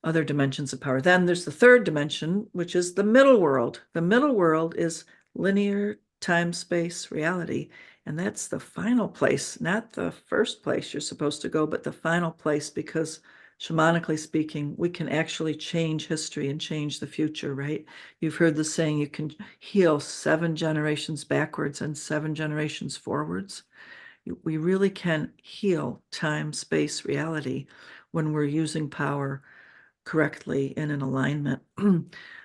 other dimensions of power. Then there's the 3rd dimension, which is the middle world. The middle world is linear time-space reality. And that's the final place, not the first place you're supposed to go, but the final place, because shamanically speaking, we can actually change history and change the future, right? You've heard the saying, you can heal 7 generations backwards and 7 generations forwards. We really can heal time, space, reality when we're using power correctly and in alignment.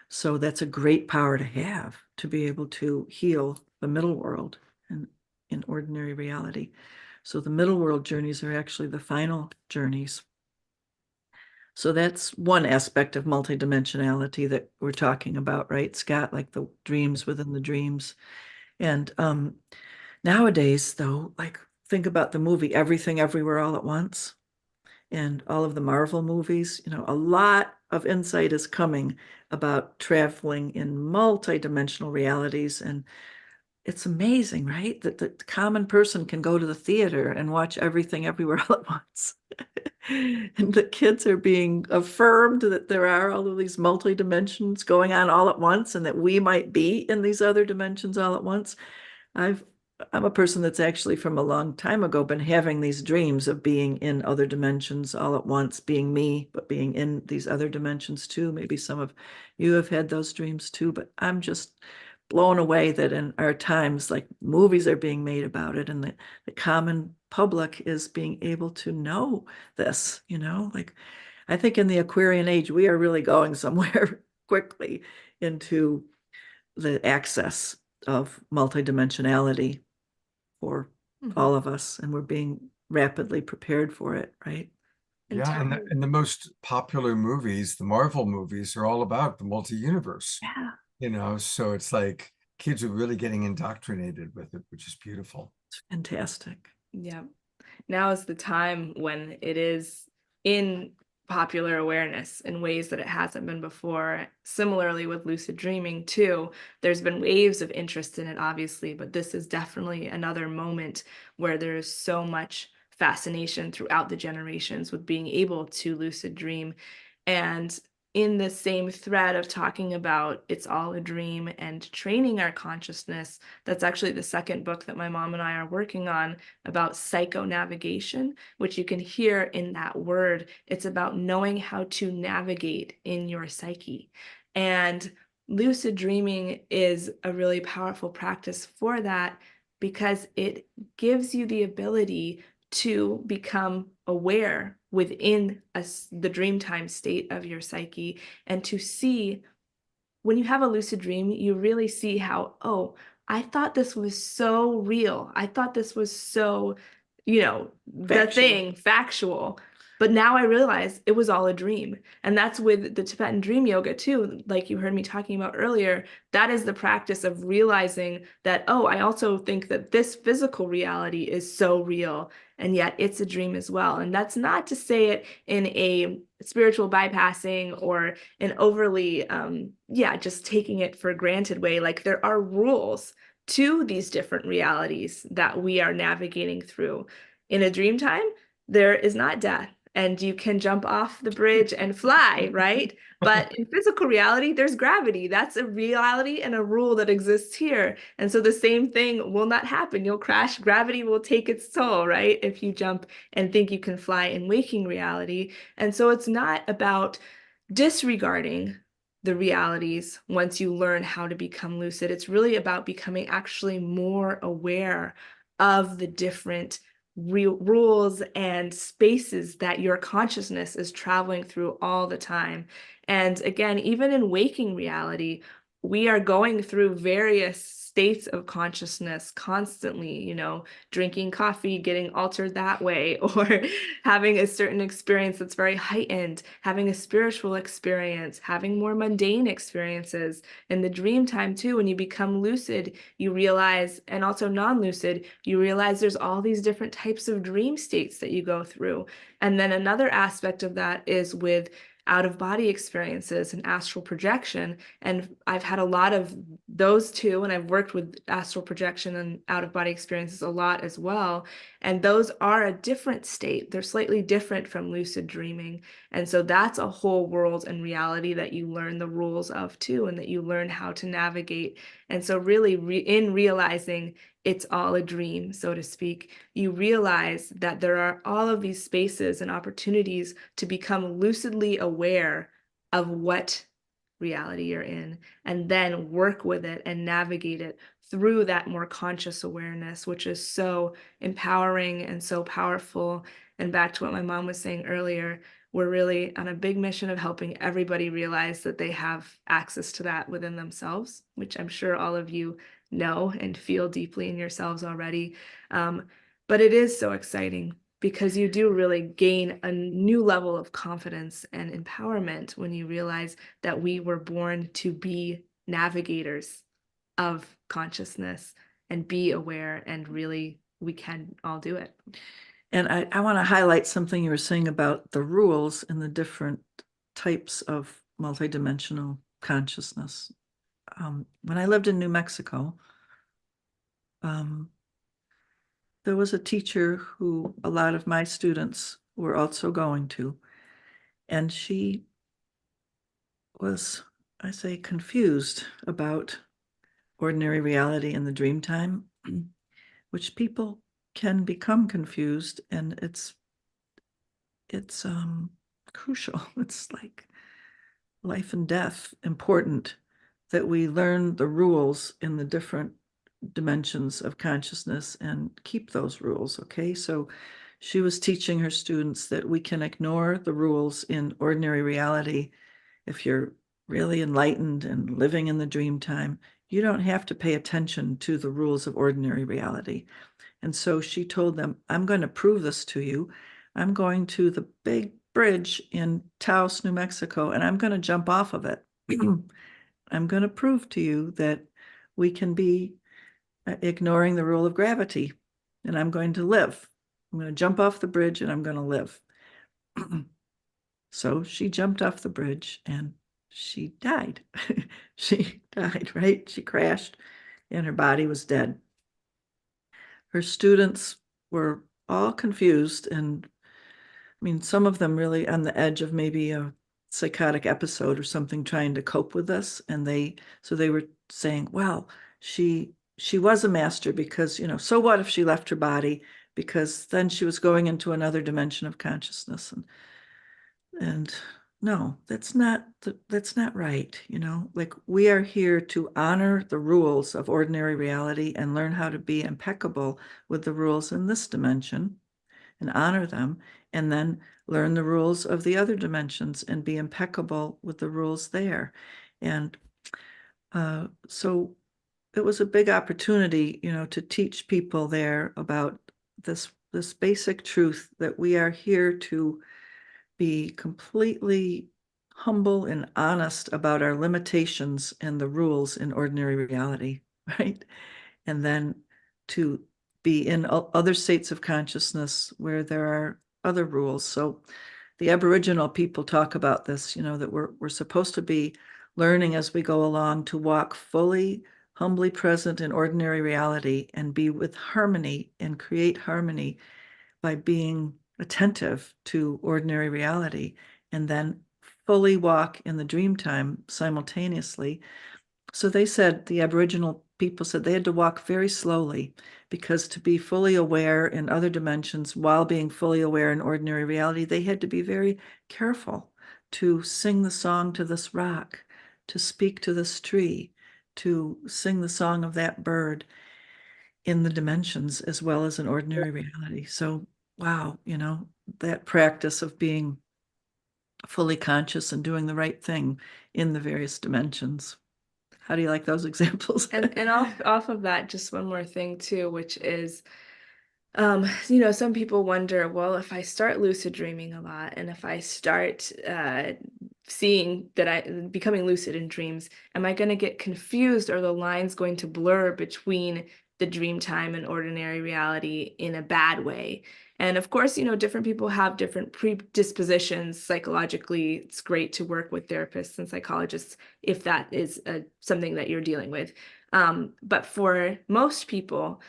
So that's a great power to have, to be able to heal the middle world and in ordinary reality. So the middle world journeys are actually the final journeys. So that's one aspect of multidimensionality that we're talking about, right, Scott? Like the dreams within the dreams. And nowadays, though, like think about the movie Everything Everywhere All at Once and all of the Marvel movies. A lot of insight is coming about traveling in multidimensional realities. And it's amazing, right? That the common person can go to the theater and watch Everything Everywhere All at Once. And the kids are being affirmed that there are all of these multi-dimensions going on all at once, and that we might be in these other dimensions all at once. I'm a person that's actually from a long time ago been having these dreams of being in other dimensions all at once, being me, but being in these other dimensions too. Maybe some of you have had those dreams too, but I'm just blown away that in our times, like movies are being made about it, and the common public is being able to know this, like I think in the Aquarian age, we are really going somewhere quickly into the access of multidimensionality for all of us, and we're being rapidly prepared for it, right? Yeah, and the most popular movies, the Marvel movies, are all about the multi-universe. Yeah. So it's like kids are really getting indoctrinated with it, which is beautiful. It's fantastic. Yeah. Now is the time when it is in popular awareness in ways that it hasn't been before. Similarly with lucid dreaming too, there's been waves of interest in it, obviously, but this is definitely another moment where there's so much fascination throughout the generations with being able to lucid dream. And in the same thread of talking about it's all a dream and training our consciousness, that's actually the second book that my mom and I are working on about psychonavigation, which you can hear in that word. It's about knowing how to navigate in your psyche. And lucid dreaming is a really powerful practice for that, because it gives you the ability to become aware within the dreamtime state of your psyche, and to see, when you have a lucid dream, you really see how, oh, I thought this was so real. I thought this was so, the thing, factual. But now I realize it was all a dream. And that's with the Tibetan dream yoga too, like you heard me talking about earlier. That is the practice of realizing that, oh, I also think that this physical reality is so real, and yet it's a dream as well. And that's not to say it in a spiritual bypassing or an overly, just taking it for granted way. Like there are rules to these different realities that we are navigating through. In a dream time, there is not death, and you can jump off the bridge and fly, right? But in physical reality, there's gravity. That's a reality and a rule that exists here. And so the same thing will not happen. You'll crash. Gravity will take its toll, right? If you jump and think you can fly in waking reality. And so it's not about disregarding the realities once you learn how to become lucid. It's really about becoming actually more aware of the different rules and spaces that your consciousness is traveling through all the time. And again, even in waking reality, we are going through various states of consciousness constantly, drinking coffee, getting altered that way, or having a certain experience that's very heightened, having a spiritual experience, having more mundane experiences. In the dream time too, when you become lucid, you realize, and also non-lucid, you realize there's all these different types of dream states that you go through. And then another aspect of that is with out-of-body experiences and astral projection. And I've had a lot of those too, and I've worked with astral projection and out-of-body experiences a lot as well. And those are a different state. They're slightly different from lucid dreaming. And so that's a whole world and reality that you learn the rules of too, and that you learn how to navigate. And so really in realizing it's all a dream, so to speak, you realize that there are all of these spaces and opportunities to become lucidly aware of what reality you're in, and then work with it and navigate it through that more conscious awareness, which is so empowering and so powerful. And back to what my mom was saying earlier, we're really on a big mission of helping everybody realize that they have access to that within themselves, which I'm sure all of you know and feel deeply in yourselves already. But it is so exciting because you do really gain a new level of confidence and empowerment when you realize that we were born to be navigators of consciousness and be aware, and really we can all do it. And I want to highlight something you were saying about the rules in the different types of multidimensional consciousness. When I lived in New Mexico, there was a teacher who a lot of my students were also going to, and she was, I say, confused about ordinary reality and the dream time, which people can become confused, and it's crucial. It's like life and death important that we learn the rules in the different dimensions of consciousness and keep those rules. Okay, so she was teaching her students that we can ignore the rules in ordinary reality. If you're really enlightened and living in the dream time, you don't have to pay attention to the rules of ordinary reality. And so she told them, I'm going to prove this to you. I'm going to the big bridge in Taos, New Mexico, and I'm going to jump off of it. I'm going to prove to you that we can be ignoring the rule of gravity, and I'm going to live. I'm going to jump off the bridge and I'm going to live. So she jumped off the bridge and she died. She died, right? She crashed and her body was dead. Her students were all confused, and I mean, some of them really on the edge of maybe a psychotic episode or something, trying to cope with this. And they were saying, well, she was a master because, so what if she left her body? Because then she was going into another dimension of consciousness. And no, that's not right. Like, we are here to honor the rules of ordinary reality and learn how to be impeccable with the rules in this dimension and honor them, and then learn the rules of the other dimensions and be impeccable with the rules there. And so it was a big opportunity, to teach people there about this basic truth that we are here to be completely humble and honest about our limitations and the rules in ordinary reality, right? And then to be in other states of consciousness where there are other rules. So the Aboriginal people talk about this, that we're supposed to be learning as we go along to walk fully, humbly present in ordinary reality and be with harmony and create harmony by being attentive to ordinary reality, and then fully walk in the dream time simultaneously. So they said, the Aboriginal people said, they had to walk very slowly, because to be fully aware in other dimensions while being fully aware in ordinary reality, they had to be very careful to sing the song to this rock, to speak to this tree, to sing the song of that bird in the dimensions as well as in ordinary reality. So, wow, that practice of being fully conscious and doing the right thing in the various dimensions. How do you like those examples? And off of that, just one more thing too, which is, some people wonder, well, if I start lucid dreaming a lot, and if I start seeing that I'm becoming lucid in dreams, am I going to get confused? Or the lines going to blur between the dream time and ordinary reality in a bad way? And of course, different people have different predispositions psychologically. It's great to work with therapists and psychologists if that is something that you're dealing with. But for most people,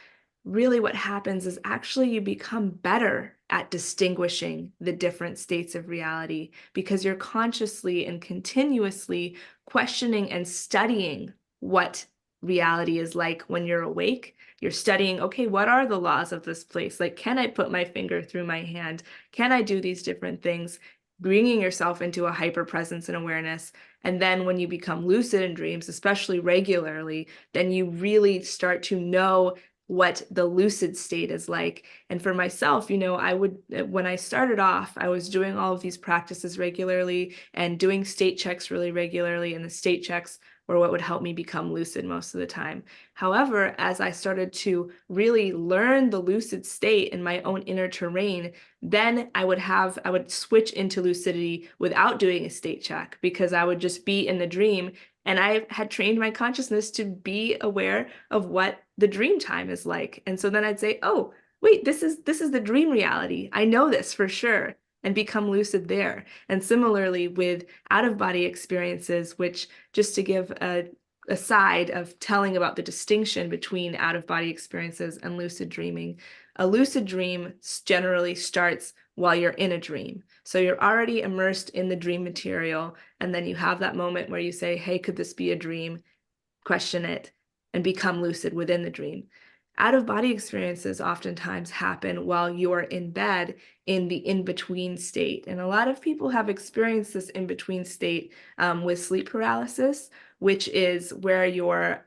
really what happens is actually you become better at distinguishing the different states of reality, because you're consciously and continuously questioning and studying what reality is like when you're awake. You're studying, okay, what are the laws of this place? Like, can I put my finger through my hand? Can I do these different things? Bringing yourself into a hyper presence and awareness. And then when you become lucid in dreams, especially regularly, then you really start to know what the lucid state is like. And for myself, when I started off, I was doing all of these practices regularly and doing state checks really regularly. And the state checks or what would help me become lucid most of the time. However, as I started to really learn the lucid state in my own inner terrain, then I would switch into lucidity without doing a state check, because I would just be in the dream. And I had trained my consciousness to be aware of what the dream time is like. And so then I'd say, oh, wait, this is the dream reality. I know this for sure, and become lucid there. And similarly with out-of-body experiences, which, just to give a side of telling about the distinction between out-of-body experiences and lucid dreaming, a lucid dream generally starts while you're in a dream. So you're already immersed in the dream material, and then you have that moment where you say, hey, could this be a dream? Question it and become lucid within the dream. Out-of-body experiences oftentimes happen while you're in bed in the in-between state. And a lot of people have experienced this in-between state with sleep paralysis, which is where your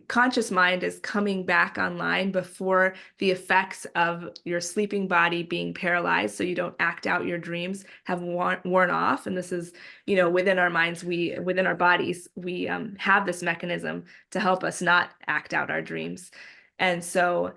conscious mind is coming back online before the effects of your sleeping body being paralyzed, so you don't act out your dreams, have worn off. And this is, within our minds, within our bodies, we have this mechanism to help us not act out our dreams. And so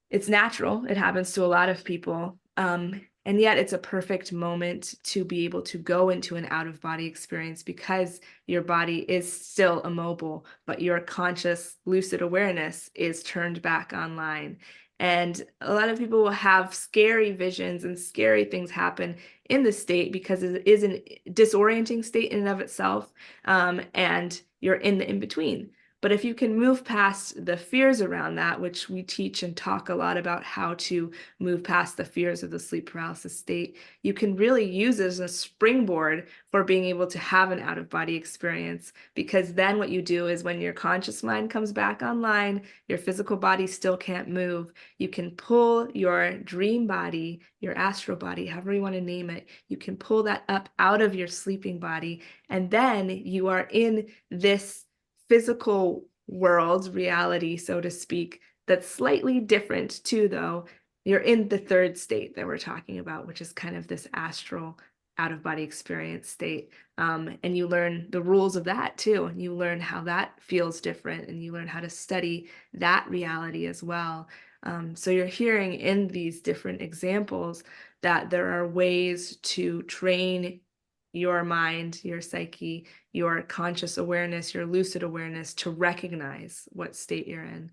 it's natural. It happens to a lot of people. And yet it's a perfect moment to be able to go into an out-of-body experience, because your body is still immobile, but your conscious lucid awareness is turned back online. And a lot of people will have scary visions and scary things happen in the state, because it is a disorienting state in and of itself, and you're in the in-between. But if you can move past the fears around that, which we teach and talk a lot about how to move past the fears of the sleep paralysis state, you can really use it as a springboard for being able to have an out-of-body experience. Because then what you do is, when your conscious mind comes back online, your physical body still can't move. You can pull your dream body, your astral body, however you want to name it, you can pull that up out of your sleeping body. And then you are in this physical world reality, so to speak, that's slightly different too, though. You're in the third state that we're talking about, which is kind of this astral out-of-body experience state. And you learn the rules of that too. And you learn how that feels different, and you learn how to study that reality as well. So you're hearing in these different examples that there are ways to train your mind, your psyche, your conscious awareness, your lucid awareness, to recognize what state you're in.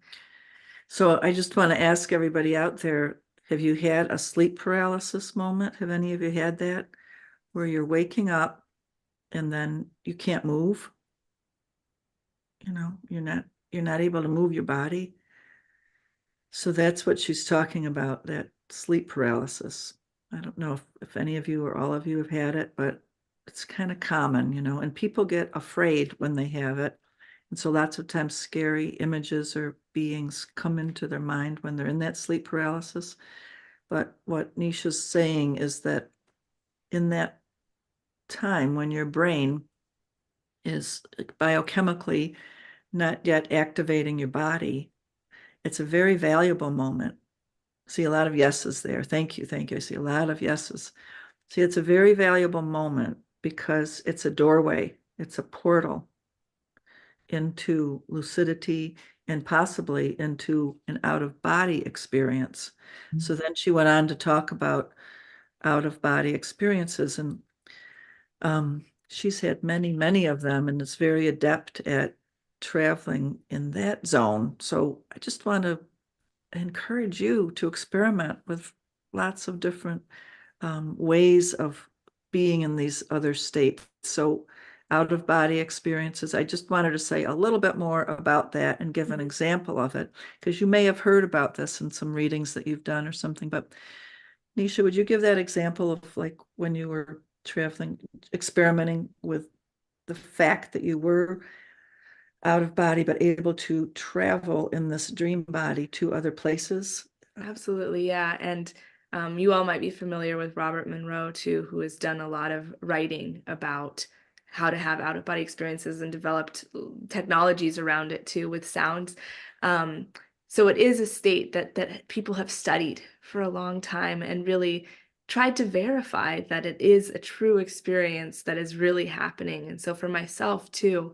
So I just want to ask everybody out there, have you had a sleep paralysis moment? Have any of you had that, where you're waking up and then you can't move? You're not able to move your body. So that's what she's talking about, that sleep paralysis. I don't know if any of you or all of you have had it, but it's kind of common, and people get afraid when they have it. And so lots of times scary images or beings come into their mind when they're in that sleep paralysis. But what Nisha's saying is that in that time when your brain is biochemically not yet activating your body, it's a very valuable moment. See a lot of yeses there. Thank you. I see a lot of yeses. See, it's a very valuable moment, because it's a doorway, it's a portal into lucidity, and possibly into an out-of-body experience. Mm-hmm. So then she went on to talk about out-of-body experiences, and she's had many of them, and is very adept at traveling in that zone. So I just want to encourage you to experiment with lots of different ways of being in these other states. So out-of-body experiences, I just wanted to say a little bit more about that and give an example of it, because you may have heard about this in some readings that you've done or something. But Nisha, would you give that example of, like, when you were traveling, experimenting with the fact that you were out of body but able to travel in this dream body to other places? Absolutely, yeah. And you all might be familiar with Robert Monroe too, who has done a lot of writing about how to have out-of-body experiences and developed technologies around it too, with sounds. So it is a state that people have studied for a long time and really tried to verify that it is a true experience that is really happening. And so for myself too,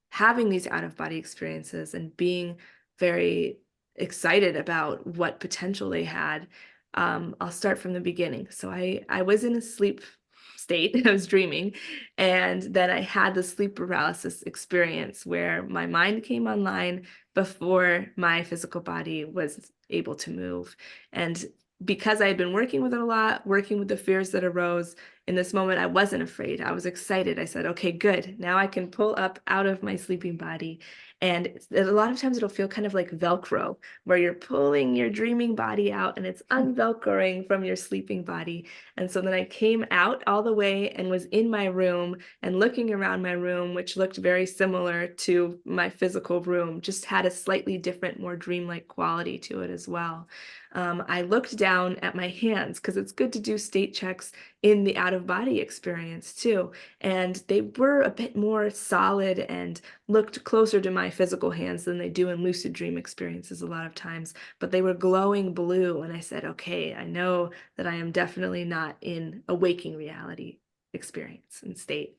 having these out-of-body experiences and being very excited about what potential they had. I'll start from the beginning. So I was in a sleep state. I was dreaming, and then I had the sleep paralysis experience where my mind came online before my physical body was able to move. And because I had been working with it a lot, working with the fears that arose, in this moment, I wasn't afraid. I was excited. I said, okay, good. Now I can pull up out of my sleeping body. And a lot of times it'll feel kind of like Velcro, where you're pulling your dreaming body out and it's unvelcroing from your sleeping body. And so then I came out all the way and was in my room and looking around my room, which looked very similar to my physical room, just had a slightly different, more dreamlike quality to it as well. I looked down at my hands because it's good to do state checks in the out-of-body experience too. And they were a bit more solid and looked closer to my physical hands than they do in lucid dream experiences a lot of times, but they were glowing blue. And I said, okay, I know that I am definitely not in a waking reality experience and state.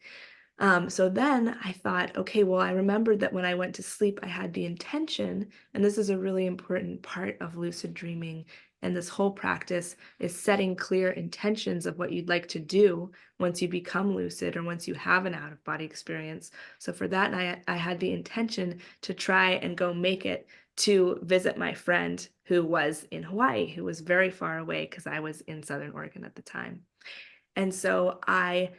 So then I thought, okay, well, I remembered that when I went to sleep, I had the intention, and this is a really important part of lucid dreaming. And this whole practice is setting clear intentions of what you'd like to do once you become lucid or once you have an out of body experience. So for that night, I had the intention to try and go make it to visit my friend who was in Hawaii, who was very far away because I was in Southern Oregon at the time. And so I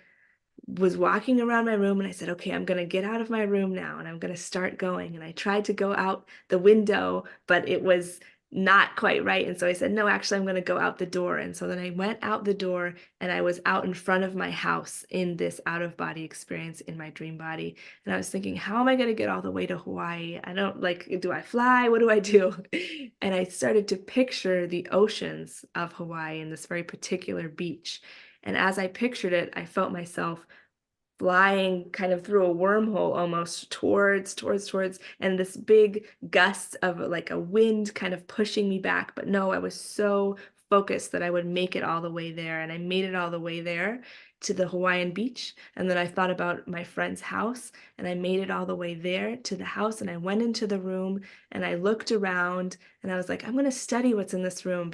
was walking around my room and I said, okay, I'm going to get out of my room now and I'm going to start going. And I tried to go out the window, but it was not quite right. And so I said, no, actually, I'm going to go out the door. And so then I went out the door and I was out in front of my house in this out of body experience in my dream body. And I was thinking, how am I going to get all the way to Hawaii? I don't do I fly? What do I do? And I started to picture the oceans of Hawaii and this very particular beach. And as I pictured it, I felt myself flying kind of through a wormhole almost towards, and this big gust of like a wind kind of pushing me back. But no, I was so focused that I would make it all the way there. And I made it all the way there to the Hawaiian beach. And then I thought about my friend's house and I made it all the way there to the house. And I went into the room and I looked around and I was like, I'm going to study what's in this room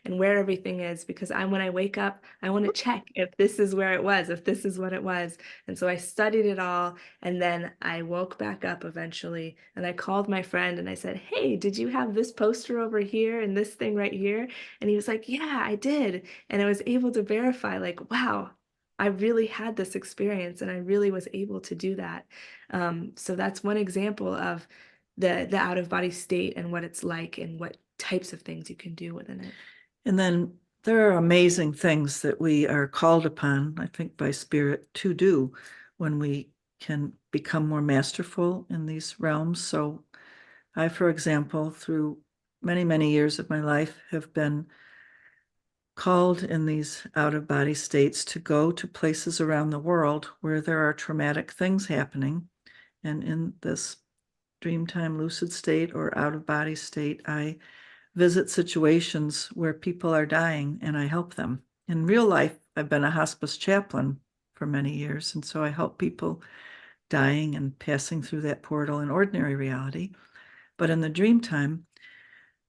and where everything is, because when I wake up, I want to check if this is where it was, if this is what it was. And so I studied it all. And then I woke back up eventually and I called my friend and I said, hey, did you have this poster over here and this thing right here? And he was like, yeah, I did. And I was able to verify, like, wow, I really had this experience and I really was able to do that. So that's one example of the out of body state and what it's like and what types of things you can do within it. And then there are amazing things that we are called upon, I think, by spirit to do when we can become more masterful in these realms. So I, for example, through many, many years of my life have been called in these out-of-body states to go to places around the world where there are traumatic things happening. And in this dreamtime lucid state or out-of-body state, I visit situations where people are dying and I help them. In real life, I've been a hospice chaplain for many years, and so I help people dying and passing through that portal in ordinary reality. But in the dreamtime,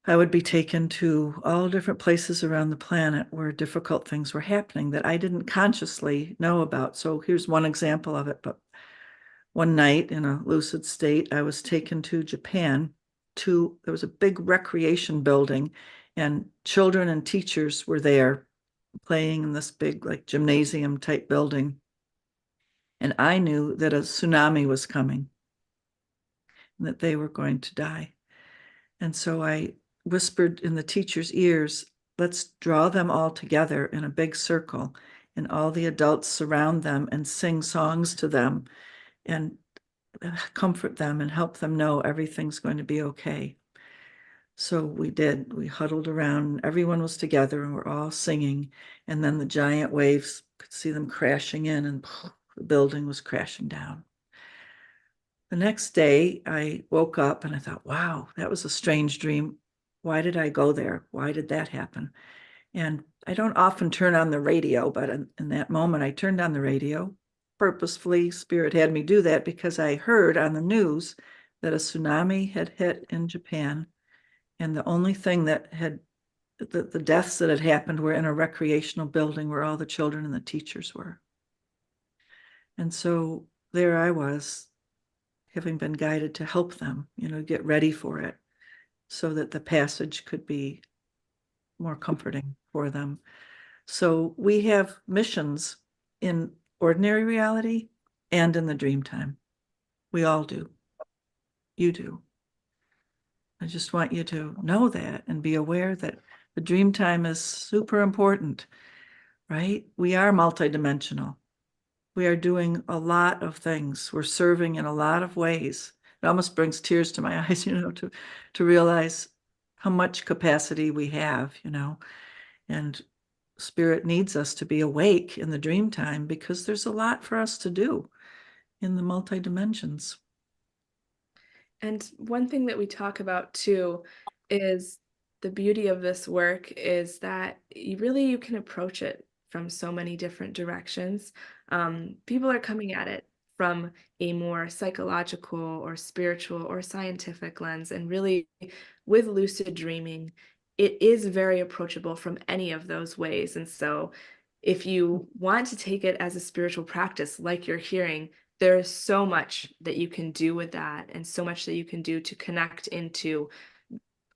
I would be taken to all different places around the planet where difficult things were happening that I didn't consciously know about. So here's one example of it. But one night in a lucid state, I was taken to Japan there was a big recreation building and children and teachers were there playing in this big like gymnasium type building. And I knew that a tsunami was coming and that they were going to die. And so I whispered in the teacher's ears, let's draw them all together in a big circle and all the adults surround them and sing songs to them and comfort them and help them know everything's going to be okay. So we did. We huddled around, everyone was together and we're all singing. And then the giant waves, could see them crashing in and the building was crashing down. The next day I woke up and I thought, wow, that was a strange dream. Why did I go there? Why did that happen? And I don't often turn on the radio, but in that moment I turned on the radio purposefully, Spirit had me do that because I heard on the news that a tsunami had hit in Japan. And the only thing that had, the deaths that had happened were in a recreational building where all the children and the teachers were. And so there I was, having been guided to help them, get ready for it so that the passage could be more comforting for them. So we have missions in ordinary reality and in the dream time. We all do. You do. I just want you to know that and be aware that the dream time is super important, right? We are multidimensional. We are doing a lot of things. We're serving in a lot of ways. It almost brings tears to my eyes, to realize how much capacity we have, and Spirit needs us to be awake in the dream time because there's a lot for us to do in the multi-dimensions. And one thing that we talk about too is the beauty of this work is that you can approach it from so many different directions. People are coming at it from a more psychological or spiritual or scientific lens. And really, with lucid dreaming, it is very approachable from any of those ways. And so if you want to take it as a spiritual practice, like you're hearing, there's so much that you can do with that and so much that you can do to connect into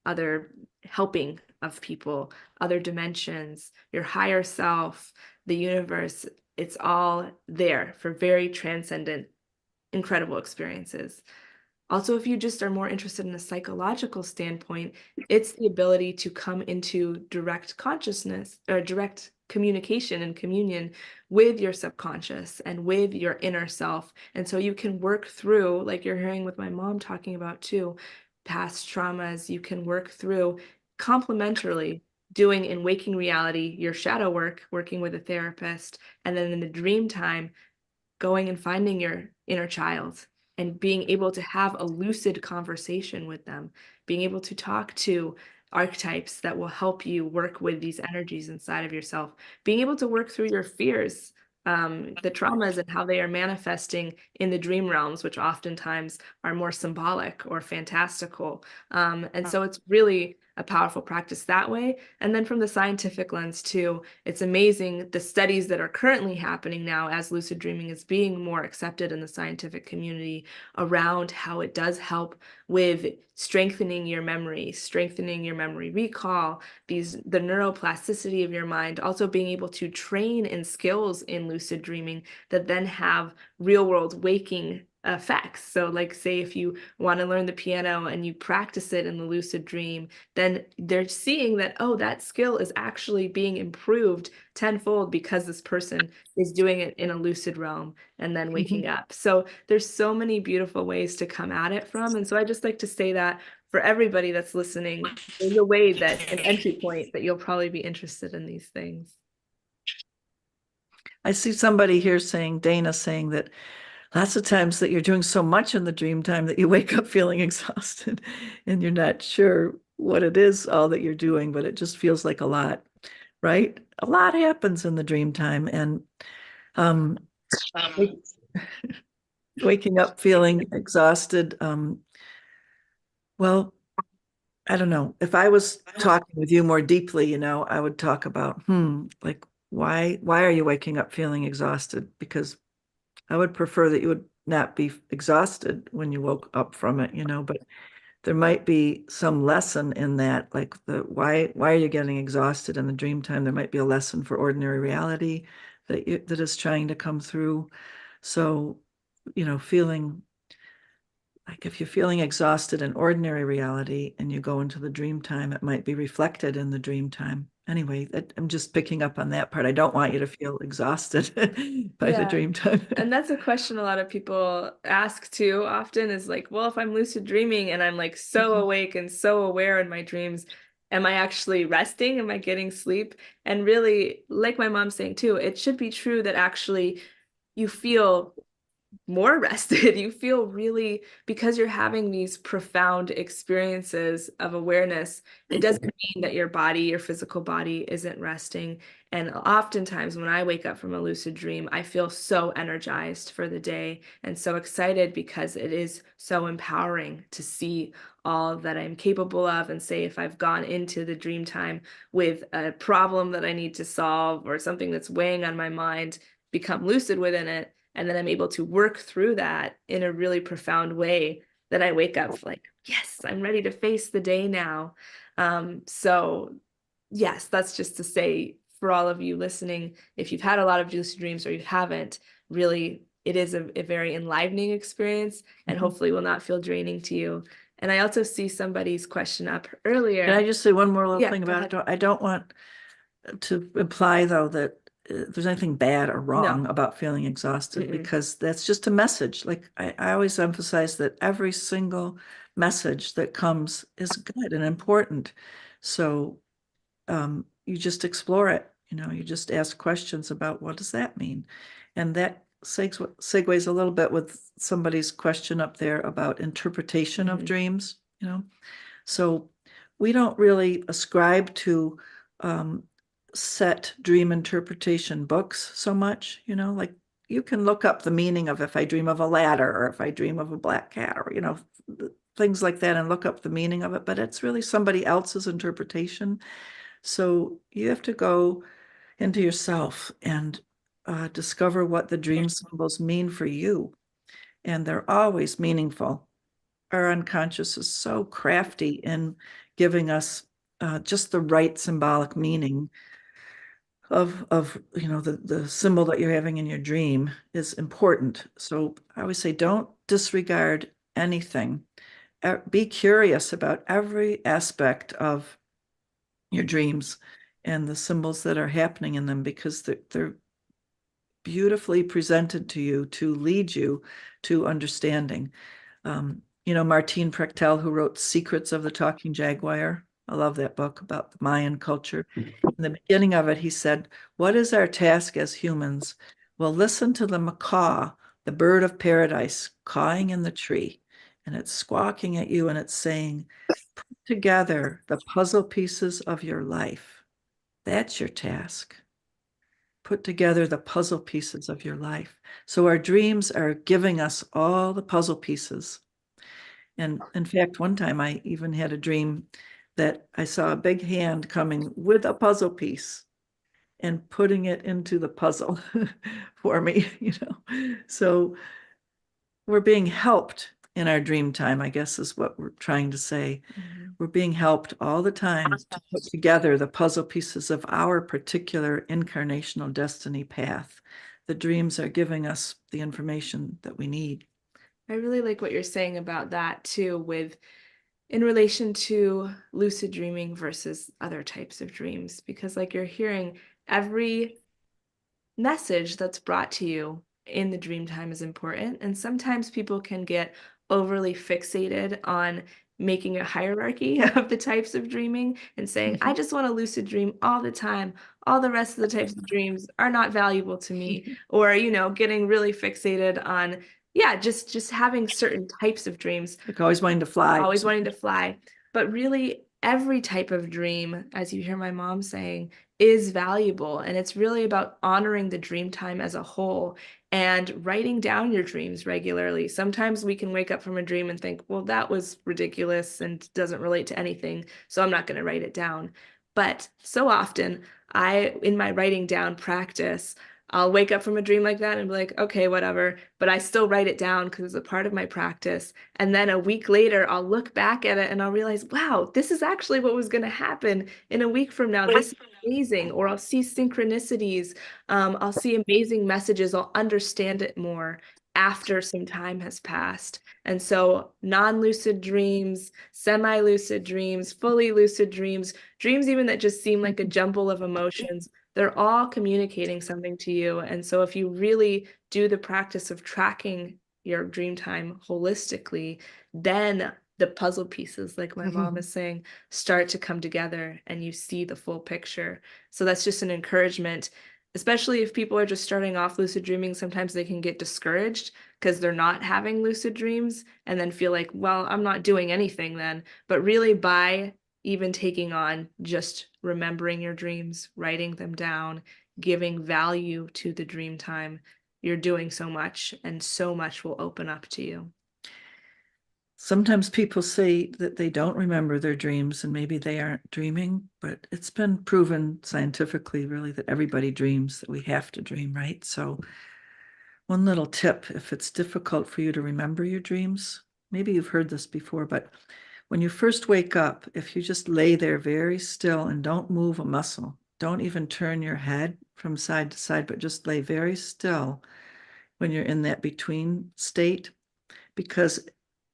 other helping of people, other dimensions, your higher self, the universe. It's all there for very transcendent, incredible experiences. Also, if you just are more interested in a psychological standpoint, it's the ability to come into direct consciousness or direct communication and communion with your subconscious and with your inner self. And so you can work through, like you're hearing with my mom talking about too, past traumas. You can work through complementarily doing in waking reality your shadow work, working with a therapist, and then in the dream time, going and finding your inner child and being able to have a lucid conversation with them, being able to talk to archetypes that will help you work with these energies inside of yourself, being able to work through your fears, the traumas and how they are manifesting in the dream realms, which oftentimes are more symbolic or fantastical. And so it's really a powerful practice that way. And then from the scientific lens too, it's amazing the studies that are currently happening now as lucid dreaming is being more accepted in the scientific community around how it does help with strengthening your memory recall, the neuroplasticity of your mind, also being able to train in skills in lucid dreaming that then have real world waking effects. So like say if you want to learn the piano and you practice it in the lucid dream, then they're seeing that, oh, that skill is actually being improved tenfold because this person is doing it in a lucid realm and then waking up. So there's so many beautiful ways to come at it from. And so I just like to say that for everybody that's listening, there's a way that an entry point that you'll probably be interested in these things. I see somebody here saying, Dana saying that lots of times that you're doing so much in the dream time that you wake up feeling exhausted and you're not sure what it is, all that you're doing, but it just feels like a lot, right? A lot happens in the dream time. And waking up feeling exhausted. Well, I don't know. If I was talking with you more deeply, I would talk about, like, why are you waking up feeling exhausted? Because I would prefer that you would not be exhausted when you woke up from it, but there might be some lesson in that, like why are you getting exhausted in the dream time? There might be a lesson for ordinary reality that is trying to come through. So, feeling like if you're feeling exhausted in ordinary reality and you go into the dream time, it might be reflected in the dream time. Anyway, I'm just picking up on that part. I don't want you to feel exhausted by the dream time. And that's a question a lot of people ask too often is like, well, if I'm lucid dreaming and I'm like so awake and so aware in my dreams, am I actually resting? Am I getting sleep? And really, like my mom's saying too, it should be true that actually you feel more rested. You feel really, because you're having these profound experiences of awareness, it doesn't mean that your body, your physical body, isn't resting. And oftentimes when I wake up from a lucid dream, I feel so energized for the day and so excited, because it is so empowering to see all that I'm capable of. And say, if I've gone into the dream time with a problem that I need to solve or something that's weighing on my mind, become lucid within it, and then I'm able to work through that in a really profound way, then I wake up like, yes, I'm ready to face the day now. So yes, that's just to say, for all of you listening, if you've had a lot of lucid dreams or you haven't, really, it is a very enlivening experience, and hopefully will not feel draining to you. And I also see somebody's question up earlier. Can I just say one more little Yeah, thing go about it? I don't want to imply, though, that there's anything bad or wrong about feeling exhausted, because that's just a message. Like I always emphasize that every single message that comes is good and important. So you just explore it. You just ask questions about, what does that mean? And that segues a little bit with somebody's question up there about interpretation of dreams. So we don't really ascribe to set dream interpretation books so much. Like you can look up the meaning of, if I dream of a ladder, or if I dream of a black cat, or things like that, and look up the meaning of it, but it's really somebody else's interpretation. So you have to go into yourself and discover what the dream symbols mean for you, and they're always meaningful. Our unconscious is so crafty in giving us just the right symbolic meaning of the symbol that you're having in your dream is important. So I always say, don't disregard anything. Be curious about every aspect of your dreams and the symbols that are happening in them, because they're beautifully presented to you to lead you to understanding. Martin Prechtel, who wrote Secrets of the Talking Jaguar. I love that book about the Mayan culture. In the beginning of it, he said, "What is our task as humans? Well, listen to the macaw, the bird of paradise, cawing in the tree, and it's squawking at you, and it's saying, put together the puzzle pieces of your life. That's your task. Put together the puzzle pieces of your life." So our dreams are giving us all the puzzle pieces. And in fact, one time I even had a dream that I saw a big hand coming with a puzzle piece and putting it into the puzzle for me, So we're being helped in our dream time, I guess is what we're trying to say. We're being helped all the time to put together the puzzle pieces of our particular incarnational destiny path. The dreams are giving us the information that we need. I really like what you're saying about that too, in relation to lucid dreaming versus other types of dreams, because like you're hearing, every message that's brought to you in the dream time is important. And sometimes people can get overly fixated on making a hierarchy of the types of dreaming and saying, I just want to lucid dream all the time. All the rest of the types of dreams are not valuable to me. Or, getting really fixated on, just having certain types of dreams. Like always wanting to fly. Always wanting to fly. But really, every type of dream, as you hear my mom saying, is valuable. And it's really about honoring the dream time as a whole and writing down your dreams regularly. Sometimes we can wake up from a dream and think, well, that was ridiculous and doesn't relate to anything, so I'm not going to write it down. But so often, in my writing down practice, I'll wake up from a dream like that and be like, okay, whatever. But I still write it down because it's a part of my practice. And then a week later, I'll look back at it and I'll realize, wow, this is actually what was going to happen in a week from now. This is amazing. Or I'll see synchronicities. I'll see amazing messages. I'll understand it more after some time has passed. And so non-lucid dreams, semi-lucid dreams, fully lucid dreams, dreams even that just seem like a jumble of emotions, they're all communicating something to you. And so if you really do the practice of tracking your dream time holistically, then the puzzle pieces, like my mom is saying, start to come together and you see the full picture. So that's just an encouragement. especially if people are just starting off lucid dreaming, sometimes they can get discouraged because they're not having lucid dreams and then feel like, well, I'm not doing anything then. But really, by even taking on just remembering your dreams, writing them down, giving value to the dream time, you're doing so much, and so much will open up to you. Sometimes people say that they don't remember their dreams and maybe they aren't dreaming, but it's been proven scientifically really that everybody dreams, that we have to dream, right? So one little tip, if it's difficult for you to remember your dreams, maybe you've heard this before, but when you first wake up, if you just lay there very still and don't move a muscle, don't even turn your head from side to side, but just lay very still when you're in that between state, because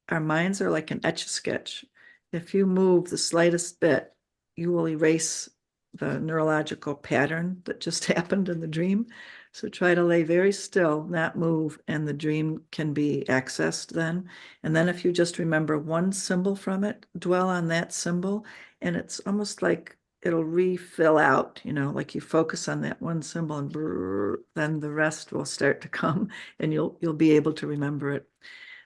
our minds are like an etch-a-sketch. If you move the slightest bit, you will erase the neurological pattern that just happened in the dream. So try to lay very still, not move, and the dream can be accessed then. And then if you just remember one symbol from it, dwell on that symbol, and it's almost like it'll refill out, like you focus on that one symbol and then the rest will start to come and you'll be able to remember it.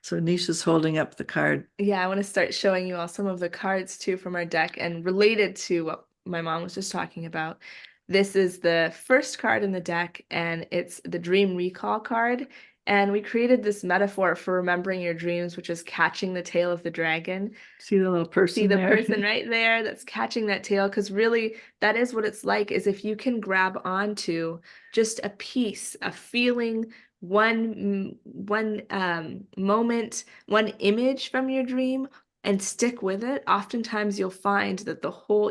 So Nisha's holding up the card. Yeah, I want to start showing you all some of the cards too from our deck, and related to what my mom was just talking about. This is the first card in the deck, and it's the Dream Recall card. And we created this metaphor for remembering your dreams, which is catching the tail of the dragon. See the little person See the there? person right there that's catching that tail, because really that is what it's like, is if you can grab onto just a piece, a feeling, one moment, one image from your dream, and stick with it, oftentimes you'll find that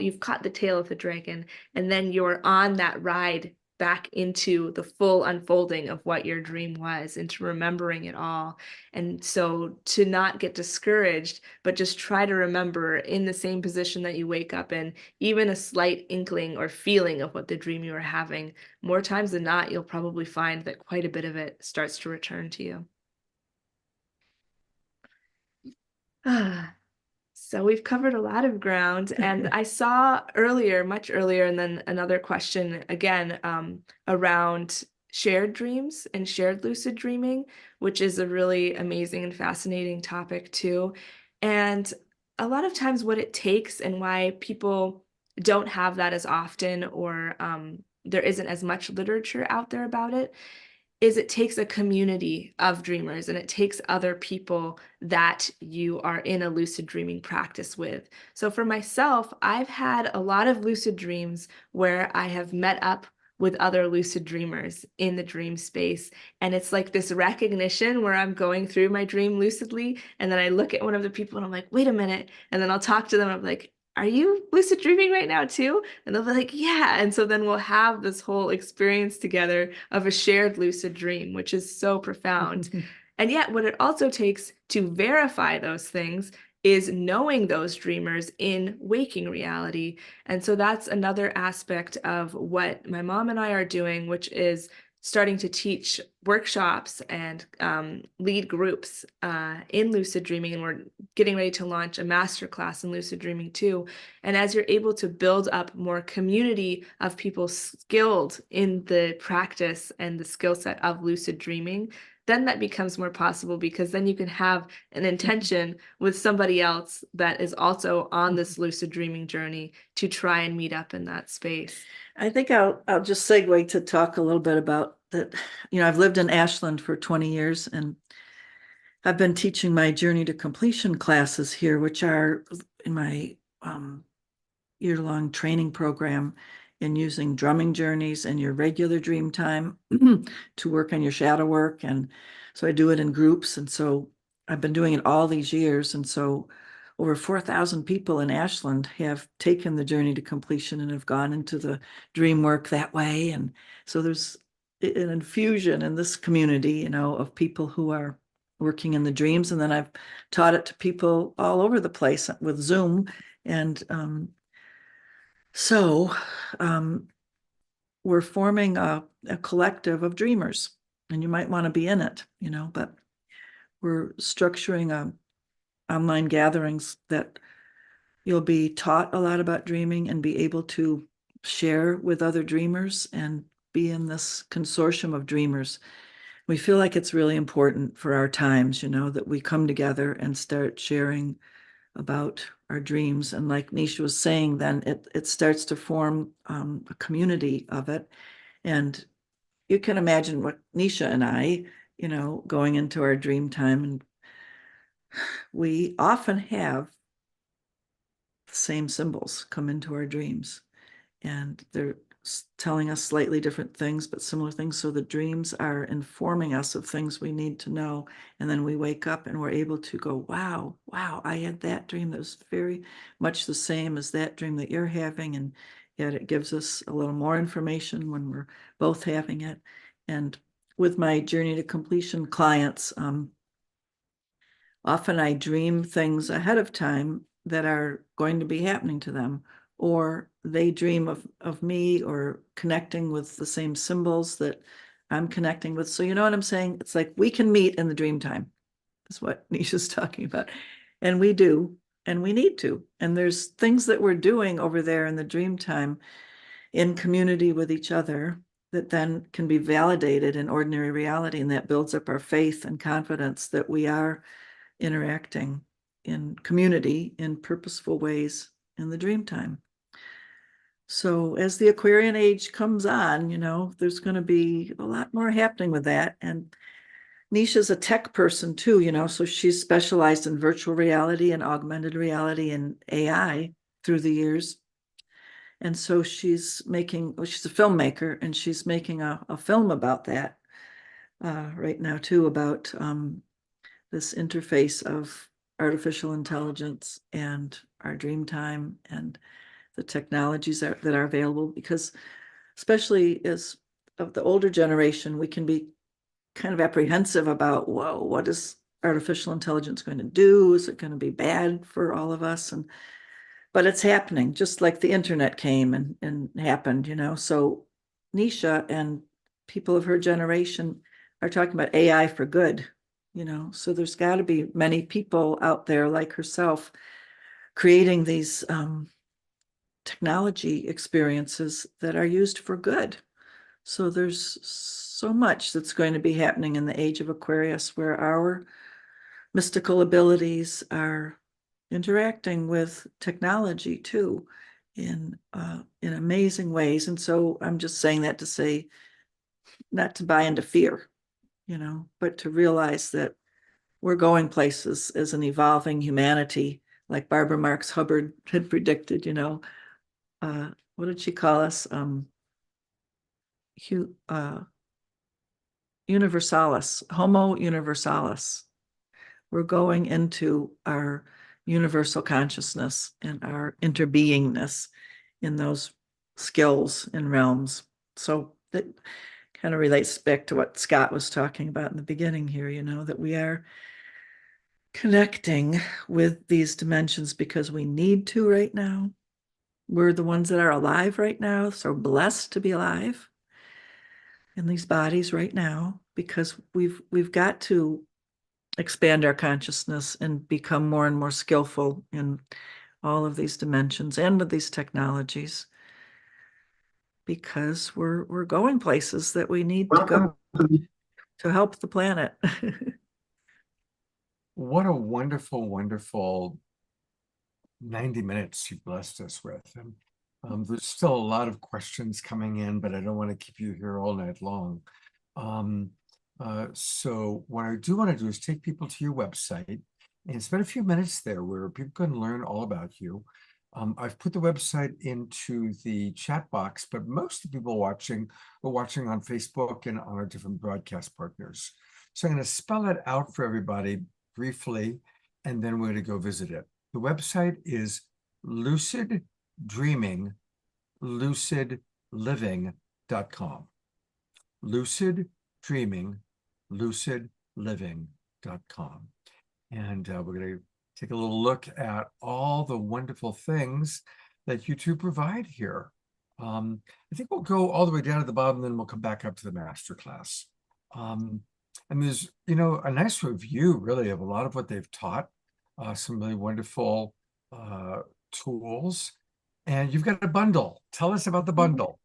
you've caught the tail of the dragon, and then you're on that ride back into the full unfolding of what your dream was, into remembering it all. And so to not get discouraged, but just try to remember in the same position that you wake up in, even a slight inkling or feeling of what the dream you were having. More times than not, you'll probably find that quite a bit of it starts to return to you. So we've covered a lot of ground, and I saw earlier, much earlier, and then another question again around shared dreams and shared lucid dreaming, which is a really amazing and fascinating topic too. And a lot of times what it takes and why people don't have that as often, or there isn't as much literature out there about it, is it takes a community of dreamers, and it takes other people that you are in a lucid dreaming practice with. So for myself, I've had a lot of lucid dreams where I have met up with other lucid dreamers in the dream space. And it's like this recognition where I'm going through my dream lucidly, and then I look at one of the people and I'm like, wait a minute. And then I'll talk to them and I'm like, are you lucid dreaming right now too? And they'll be like, yeah. And so then we'll have this whole experience together of a shared lucid dream, which is so profound. And yet what it also takes to verify those things is knowing those dreamers in waking reality. And so that's another aspect of what my mom and I are doing, which is starting to teach workshops and lead groups in lucid dreaming, and we're getting ready to launch a masterclass in lucid dreaming too. And as you're able to build up more community of people skilled in the practice and the skill set of lucid dreaming, then that becomes more possible, because then you can have an intention with somebody else that is also on this lucid dreaming journey to try and meet up in that space. I think I'll just segue to talk a little bit about that. I've lived in Ashland for 20 years, and I've been teaching my Journey to Completion classes here, which are in my year-long training program in using drumming journeys and your regular dream time to work on your shadow work. And so I do it in groups. And so I've been doing it all these years. And so over 4,000 people in Ashland have taken the Journey to Completion and have gone into the dream work that way. And so there's an infusion in this community, of people who are working in the dreams. And then I've taught it to people all over the place with Zoom. And so we're forming a collective of dreamers, and you might want to be in it, but we're structuring online gatherings that you'll be taught a lot about dreaming and be able to share with other dreamers and be in this consortium of dreamers. We feel like it's really important for our times, you know, that we come together and start sharing about our dreams. And like Nisha was saying, then it starts to form a community of it. And you can imagine what Nisha and I, you know, going into our dream time, and we often have the same symbols come into our dreams, and they're telling us slightly different things, but similar things. So the dreams are informing us of things we need to know. And then we wake up and we're able to go, wow, I had that dream that was very much the same as that dream that you're having. And yet it gives us a little more information when we're both having it. And with my journey to completion clients, often I dream things ahead of time that are going to be happening to them, or they dream of me or connecting with the same symbols that I'm connecting with. So you know what I'm saying? It's like we can meet in the dream time. That's what Nisha's talking about. And we do, and we need to. And there's things that we're doing over there in the dream time in community with each other that then can be validated in ordinary reality. And that builds up our faith and confidence that we are interacting in community in purposeful ways in the dream time. So as the Aquarian age comes on, you know, there's going to be a lot more happening with that. And Nisha's a tech person too, you know, so she's specialized in virtual reality and augmented reality and AI through the years. And so she's a filmmaker, and she's making a film about that right now too, about this interface of artificial intelligence and our dream time and the technologies that are available, because especially as of the older generation, we can be kind of apprehensive about, whoa, what is artificial intelligence going to do? Is it going to be bad for all of us? But it's happening, just like the internet came and happened, you know. So Nisha and people of her generation are talking about AI for good, you know. So there's got to be many people out there like herself creating these technology experiences that are used for good. So there's so much that's going to be happening in the age of Aquarius, where our mystical abilities are interacting with technology too in amazing ways. And so I'm just saying that to say, not to buy into fear, you know, but to realize that we're going places as an evolving humanity, like Barbara Marx Hubbard had predicted, you know. What did she call us? Universalis, Homo Universalis. We're going into our universal consciousness and our interbeingness in those skills and realms. So that kind of relates back to what Scott was talking about in the beginning here, you know, that we are connecting with these dimensions because we need to right now. We're the ones that are alive right now, so blessed to be alive in these bodies right now, because we've got to expand our consciousness and become more and more skillful in all of these dimensions and with these technologies, because we're going places that we need to go to help the planet. What a wonderful, wonderful 90 minutes you blessed us with. And there's still a lot of questions coming in, but I don't want to keep you here all night long. So what I do want to do is take people to your website and spend a few minutes there where people can learn all about you. I've put the website into the chat box, but most of the people watching are watching on Facebook and on our different broadcast partners. So I'm going to spell it out for everybody briefly, and then we're going to go visit it. The website is Lucid Dreaming, lucidliving.com. Lucid Dreaming, lucidliving.com. And we're going to take a little look at all the wonderful things that you two provide here. I think we'll go all the way down to the bottom, then we'll come back up to the masterclass. And there's, you know, a nice review really of a lot of what they've taught, some really wonderful tools. And you've got a bundle. Tell us about the bundle.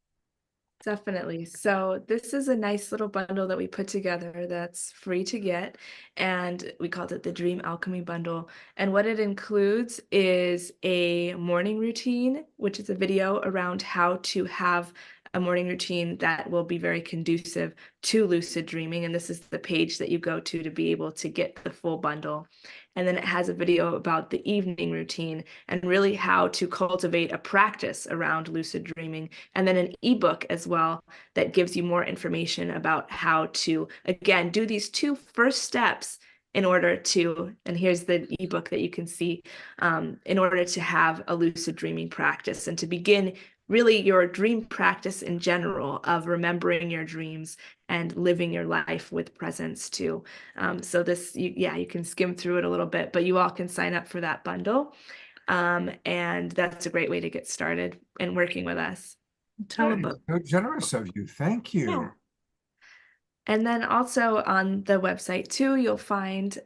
Definitely. So this is a nice little bundle that we put together that's free to get, and we called it the Dream Alchemy Bundle. And what it includes is a morning routine, which is a video around how to have a morning routine that will be very conducive to lucid dreaming. And this is the page that you go to be able to get the full bundle. And then it has a video about the evening routine and really how to cultivate a practice around lucid dreaming, and then an ebook as well that gives you more information about how to, again, do these two first steps in order to, and here's the ebook that you can see, in order to have a lucid dreaming practice and to begin really your dream practice in general of remembering your dreams and living your life with presence too. So this, you can skim through it a little bit, but you all can sign up for that bundle. And that's a great way to get started and working with us. Tell That is about. so generous of you. Thank you. Yeah. And then also on the website too, you'll find,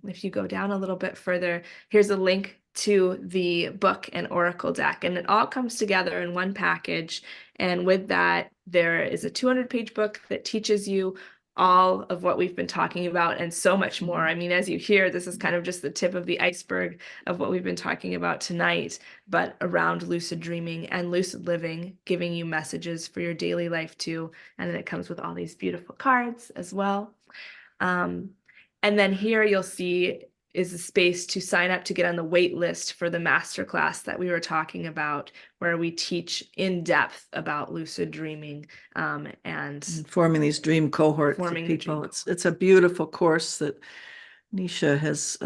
if you go down a little bit further, here's a link to the book and oracle deck, and it all comes together in one package. And with that, there is a 200-page book that teaches you all of what we've been talking about and so much more. I mean, as you hear, this is kind of just the tip of the iceberg of what we've been talking about tonight, but around lucid dreaming and lucid living, giving you messages for your daily life too. And then it comes with all these beautiful cards as well. And then here you'll see is a space to sign up to get on the wait list for the masterclass that we were talking about, where we teach in depth about lucid dreaming, and Forming these dream cohorts of Forming the dream people. It's a beautiful course that Nisha has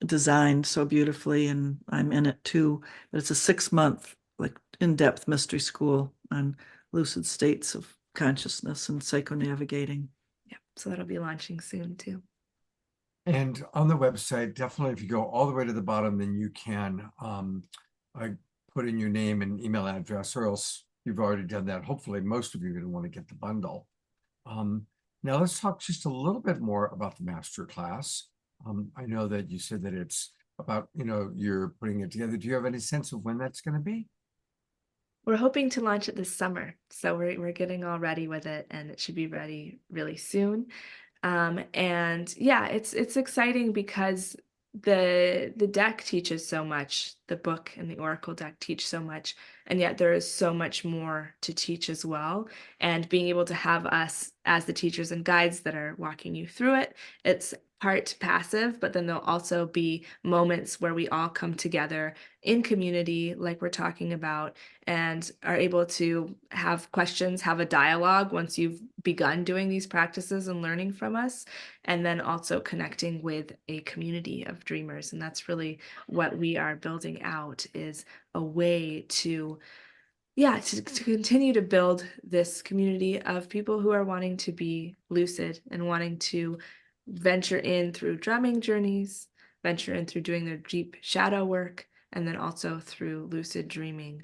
designed so beautifully, and I'm in it too. But it's a 6-month, like, in-depth mystery school on lucid states of consciousness and psychonavigating. yeah, so that'll be launching soon too. And on the website, definitely, if you go all the way to the bottom, then you can put in your name and email address, or else you've already done that. Hopefully, most of you are going to want to get the bundle. Now let's talk just a little bit more about the master class. I know that you said that it's about, you're putting it together. Do you have any sense of when that's going to be? We're hoping to launch it this summer, so we're getting all ready with it, and it should be ready really soon. And yeah, it's exciting because the deck teaches so much, the book and the oracle deck teach so much, and yet there is so much more to teach as well. And being able to have us as the teachers and guides that are walking you through it, it's part passive, but then there'll also be moments where we all come together in community, like we're talking about, and are able to have questions, have a dialogue once you've begun doing these practices and learning from us, and then also connecting with a community of dreamers. And that's really what we are building out, is a way to continue to build this community of people who are wanting to be lucid and wanting to venture in through drumming journeys, venture in through doing their deep shadow work, and then also through lucid dreaming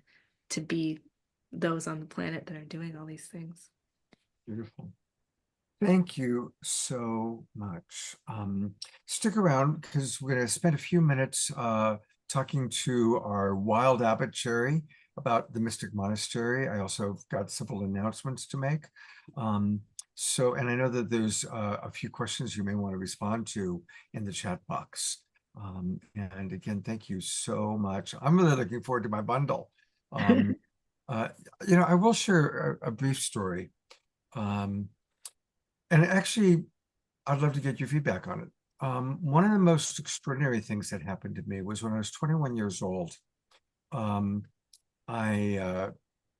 to be those on the planet that are doing all these things. Beautiful. Thank you so much. Stick around, because we're going to spend a few minutes talking to our wild abbot Cherry about the Mystic Monastery. I also got several announcements to make. And I know that there's a few questions you may want to respond to in the chat box. And again, thank you so much. I'm really looking forward to my bundle. I will share a brief story. And actually, I'd love to get your feedback on it. One of the most extraordinary things that happened to me was when I was 21 years old. I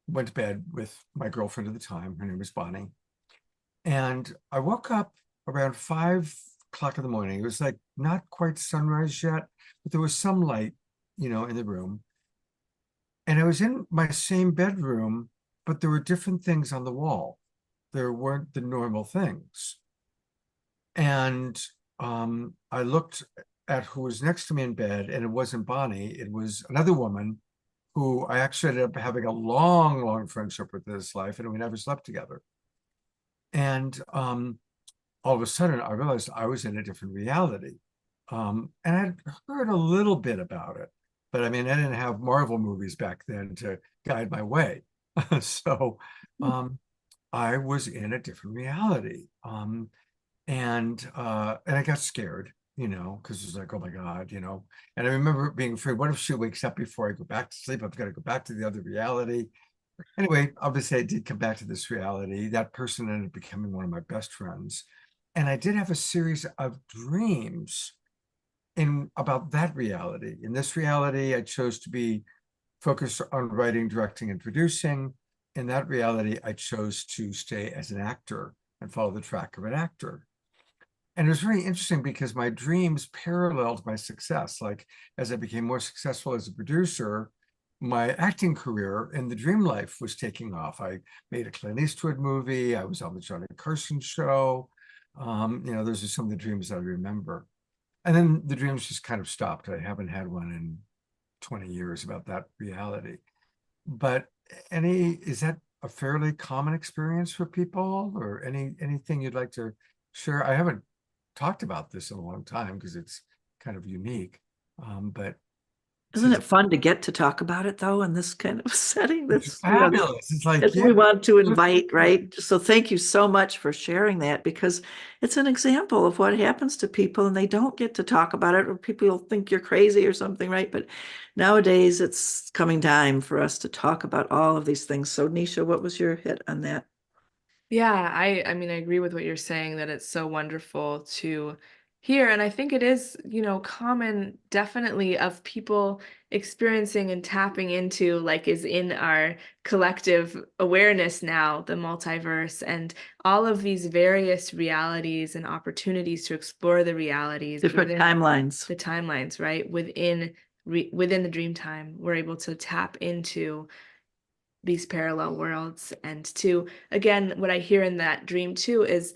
went to bed with my girlfriend at the time. Her name was Bonnie. And I woke up around 5 o'clock in the morning. It was like not quite sunrise yet, but there was some light, in the room. And I was in my same bedroom, but there were different things on the wall. There weren't the normal things. And I looked at who was next to me in bed, and it wasn't Bonnie. It was another woman who I actually ended up having a long, long friendship with this life, and we never slept together. And all of a sudden, I realized I was in a different reality. And I'd heard a little bit about it, but I mean, I didn't have Marvel movies back then to guide my way. So I was in a different reality. And I got scared, because it was like, oh my God, and I remember being afraid, what if she wakes up before I go back to sleep? I've got to go back to the other reality. Anyway, obviously I did come back to this reality. That person ended up becoming one of my best friends. And I did have a series of dreams in about that reality. In this reality, I chose to be focused on writing, directing, and producing. In that reality, I chose to stay as an actor and follow the track of an actor. And it was very interesting because my dreams paralleled my success. Like as I became more successful as a producer, my acting career in the dream life was taking off. I made a Clint Eastwood movie. I was on the Johnny Carson show. Those are some of the dreams that I remember. And then the dreams just kind of stopped. I haven't had one in 20 years about that reality. But is that a fairly common experience for people, or anything you'd like to share? I haven't talked about this in a long time because it's kind of unique. But Isn't it fun to get to talk about it though in this kind of setting? It's fabulous. It's like, we want to invite, right? So thank you so much for sharing that, because it's an example of what happens to people and they don't get to talk about it, or people will think you're crazy or something, right? But nowadays it's coming time for us to talk about all of these things. So Nisha, what was your hit on that? Yeah, I mean, I agree with what you're saying, that it's so wonderful to hear. And I think it is, common definitely of people experiencing and tapping into, like, is in our collective awareness now, the multiverse and all of these various realities and opportunities to explore the realities. Different timelines. The timelines, right? Within the dream time, we're able to tap into these parallel worlds. And to, again, what I hear in that dream too is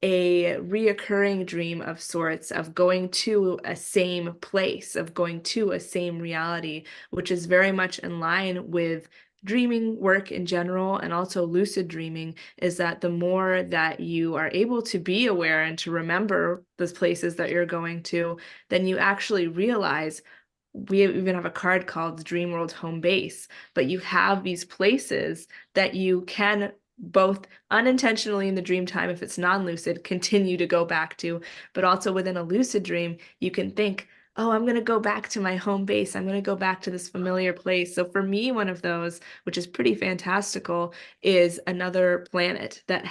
a reoccurring dream of sorts, of going to a same place, of going to a same reality, which is very much in line with dreaming work in general, and also lucid dreaming, is that the more that you are able to be aware and to remember those places that you're going to, then you actually realize, we even have a card called Dream World Home Base, but you have these places that you can both unintentionally in the dream time, if it's non-lucid, continue to go back to, but also within a lucid dream, you can think, oh, I'm going to go back to my home base. I'm going to go back to this familiar place. So for me, one of those, which is pretty fantastical, is another planet that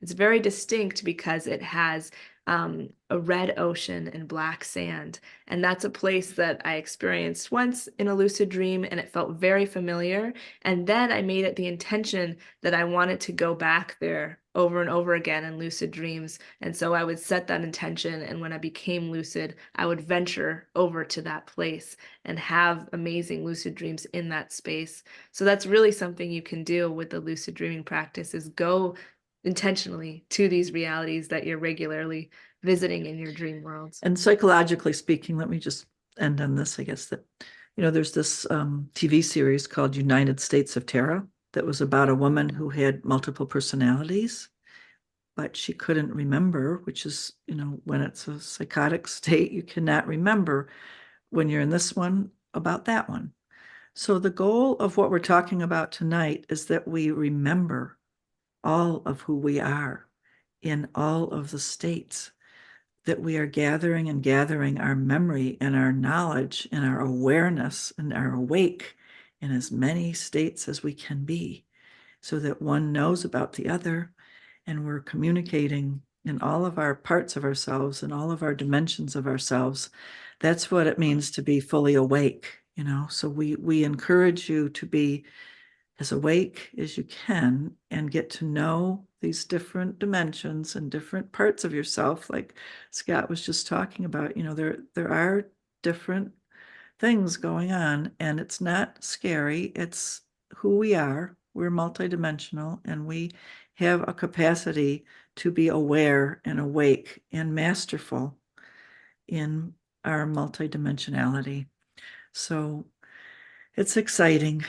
it's very distinct because it has a red ocean and black sand. And that's a place that I experienced once in a lucid dream, and it felt very familiar. And then I made it the intention that I wanted to go back there over and over again in lucid dreams. And so I would set that intention, and when I became lucid, I would venture over to that place and have amazing lucid dreams in that space. So that's really something you can do with the lucid dreaming practice, is go intentionally to these realities that you're regularly visiting in your dream worlds. And psychologically speaking, let me just end on this, I guess, that, there's this TV series called United States of Terror that was about a woman who had multiple personalities, but she couldn't remember, which is, when it's a psychotic state, you cannot remember when you're in this one about that one. So the goal of what we're talking about tonight is that we remember all of who we are in all of the states, that we are gathering and gathering our memory and our knowledge and our awareness and our awake in as many states as we can be, so that one knows about the other, and we're communicating in all of our parts of ourselves and all of our dimensions of ourselves. That's what it means to be fully awake, so we encourage you to be as awake as you can and get to know these different dimensions and different parts of yourself. Like Scott was just talking about, there are different things going on, and it's not scary. It's who we are. We're multidimensional, and we have a capacity to be aware and awake and masterful in our multidimensionality. So it's exciting.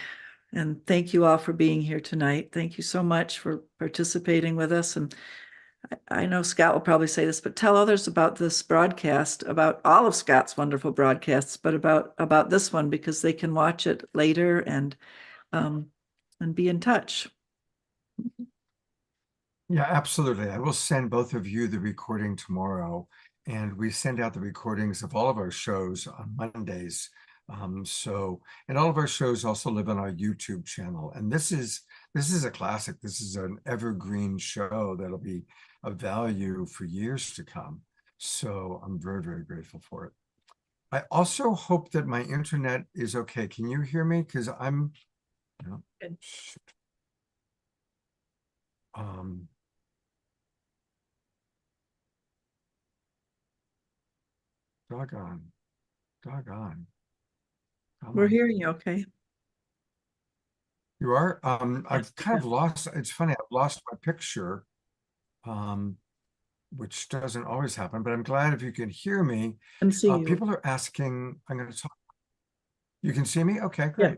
And thank you all for being here tonight. Thank you so much for participating with us. And I know Scott will probably say this, but tell others about this broadcast, about all of Scott's wonderful broadcasts, but about this one, because they can watch it later and and be in touch. Yeah, absolutely. I will send both of you the recording tomorrow, and we send out the recordings of all of our shows on Mondays. And all of our shows also live on our YouTube channel. And this is a classic. This is an evergreen show that'll be of value for years to come. So I'm very, very grateful for it. I also hope that my internet is okay. Can you hear me? Because I'm, you know, Good. Doggone. Come We're on. hearing you okay. You are? I've Yes, kind of yeah. lost, it's funny, I've lost my picture, which doesn't always happen, but I'm glad if you can hear me. I can see you. People are asking, I'm going to talk. You can see me? Okay, Yeah.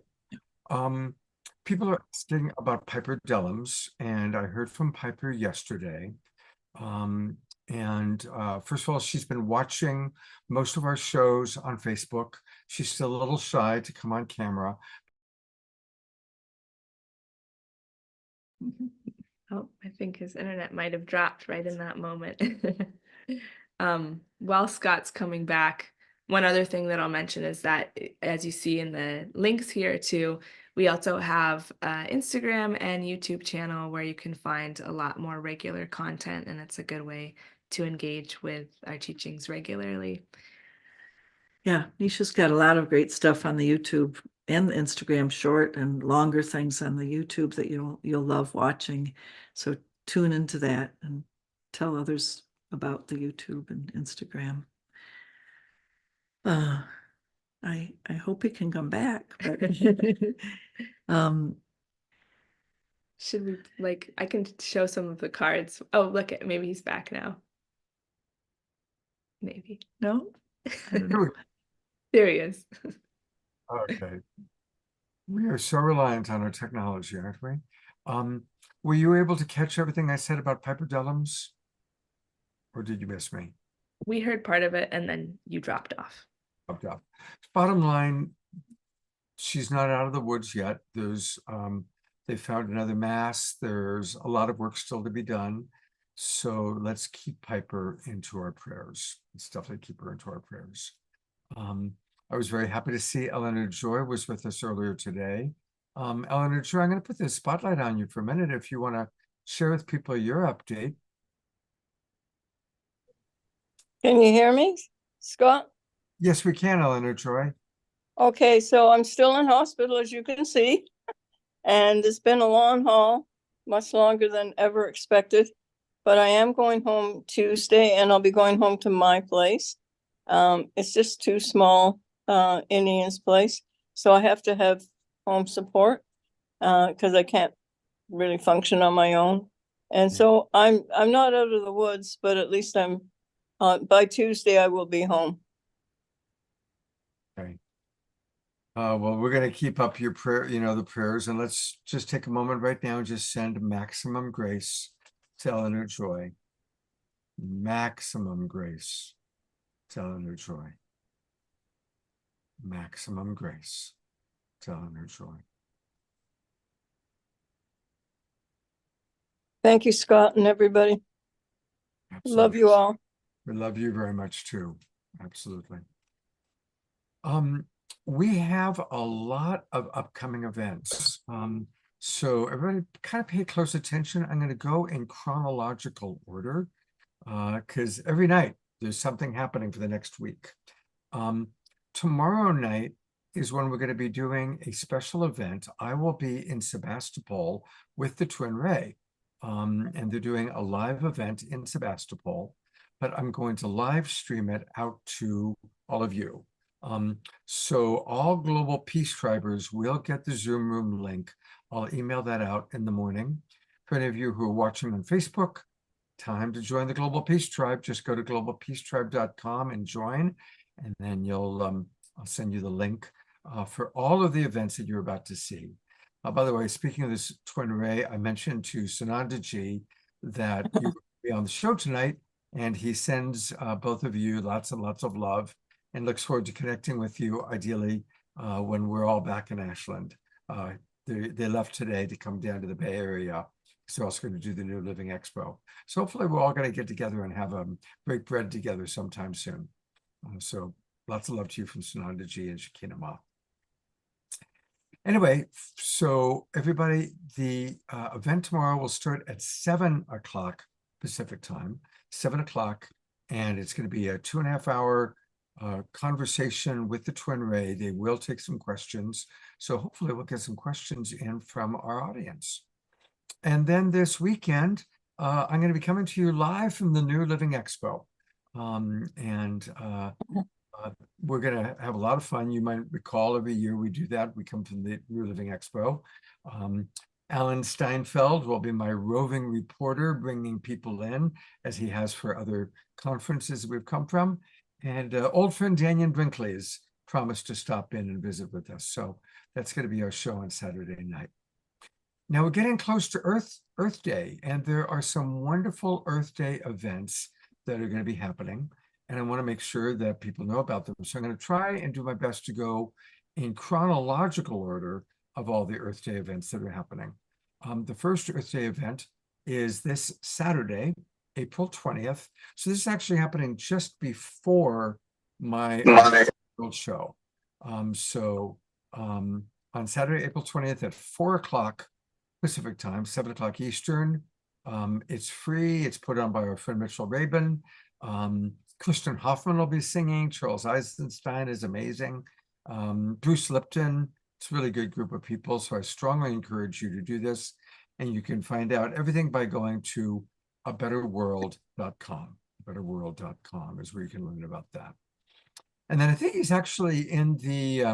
great. People are asking about Piper Dellums, and I heard from Piper yesterday. First of all, she's been watching most of our shows on Facebook. She's still a little shy to come on camera. Oh, I think his internet might have dropped right in that moment. While Scott's coming back, one other thing that I'll mention is that, as you see in the links here too, we also have Instagram and YouTube channel where you can find a lot more regular content, and it's a good way to engage with our teachings regularly. Yeah, Nisha's got a lot of great stuff on the YouTube and the Instagram, short and longer things on the YouTube that you'll love watching. So tune into that and tell others about the YouTube and Instagram. I hope he can come back, but Should we, like, I can show some of the cards. Oh, look at, maybe he's back now. Maybe. no, I don't know. There he is. Okay. We are so reliant on our technology, aren't we? Were you able to catch everything I said about Piper Dellums? Or did you miss me? We heard part of it and then you dropped off. Dropped off. Bottom line, she's not out of the woods yet. There's they found another mass. There's a lot of work still to be done. So let's keep Piper into our prayers. Let's definitely keep her into our prayers. I was very happy to see Eleanor Joy was with us earlier today. Eleanor Joy, I'm going to put the spotlight on you for a minute if you want to share with people your update. Can you hear me, Scott? Yes, we can, Eleanor Joy. Okay, so I'm still in hospital, as you can see, and it's been a long haul, much longer than ever expected. But I am going home Tuesday, and I'll be going home to my place. It's just too small in Ian's place, so I have to have home support because I can't really function on my own. And so I'm not out of the woods, but at least I'm by Tuesday I will be home. Okay. Well, we're going to keep up your prayer, the prayers, and let's just take a moment right now and just send maximum grace to Eleanor Joy. Maximum grace to Eleanor Joy. Maximum grace to Eleanor Joy. Thank you, Scott, and everybody. Absolutely. Love you all. We love you very much too. Absolutely. We have a lot of upcoming events. So everybody kind of pay close attention. I'm going to go in chronological order because every night there's something happening for the next week. Tomorrow night is when we're going to be doing a special event. I will be in Sebastopol with the Twin Ray. And they're doing a live event in Sebastopol, but I'm going to live stream it out to all of you. So all Global Peace Tribers will get the Zoom room link. I'll email that out in the morning. For any of you who are watching on Facebook, time to join the Global Peace Tribe. Just go to globalpeacetribe.com and join, and then I'll send you the link for all of the events that you're about to see. By the way, speaking of this Twin Ray, I mentioned to Sanandaji that you will be on the show tonight, and he sends both of you lots and lots of love and looks forward to connecting with you, ideally, when we're all back in Ashland. they left today to come down to the Bay Area. So they're also going to do the New Living Expo. So hopefully we're all going to get together and have a break bread together sometime soon. So lots of love to you from Sanandaji and Shakina Ma. Anyway, so everybody, the event tomorrow will start at 7 o'clock Pacific time, 7 o'clock, and it's going to be a 2.5-hour conversation with the Twin Ray. They will take some questions. So hopefully we'll get some questions in from our audience. And then this weekend, I'm going to be coming to you live from the New Living Expo. We're going to have a lot of fun. You might recall every year we do that. We come from the New Living Expo. Alan Steinfeld will be my roving reporter, bringing people in as he has for other conferences we've come from. And old friend Daniel Brinkley has promised to stop in and visit with us. So that's going to be our show on Saturday night. Now we're getting close to Earth Day, and there are some wonderful Earth Day events that are going to be happening. And I want to make sure that people know about them. So I'm going to try and do my best to go in chronological order of all the Earth Day events that are happening. The first Earth Day event is this Saturday, April 20th. So this is actually happening just before my world show. On Saturday, April 20th at 4 o'clock Pacific time, 7 o'clock Eastern. It's free. It's put on by our friend Mitchell Rabin. Kristen Hoffman will be singing. Charles Eisenstein is amazing. Bruce Lipton. It's a really good group of people. So I strongly encourage you to do this. And you can find out everything by going to abetterworld.com. Abetterworld.com is where you can learn about that. And then I think he's actually in the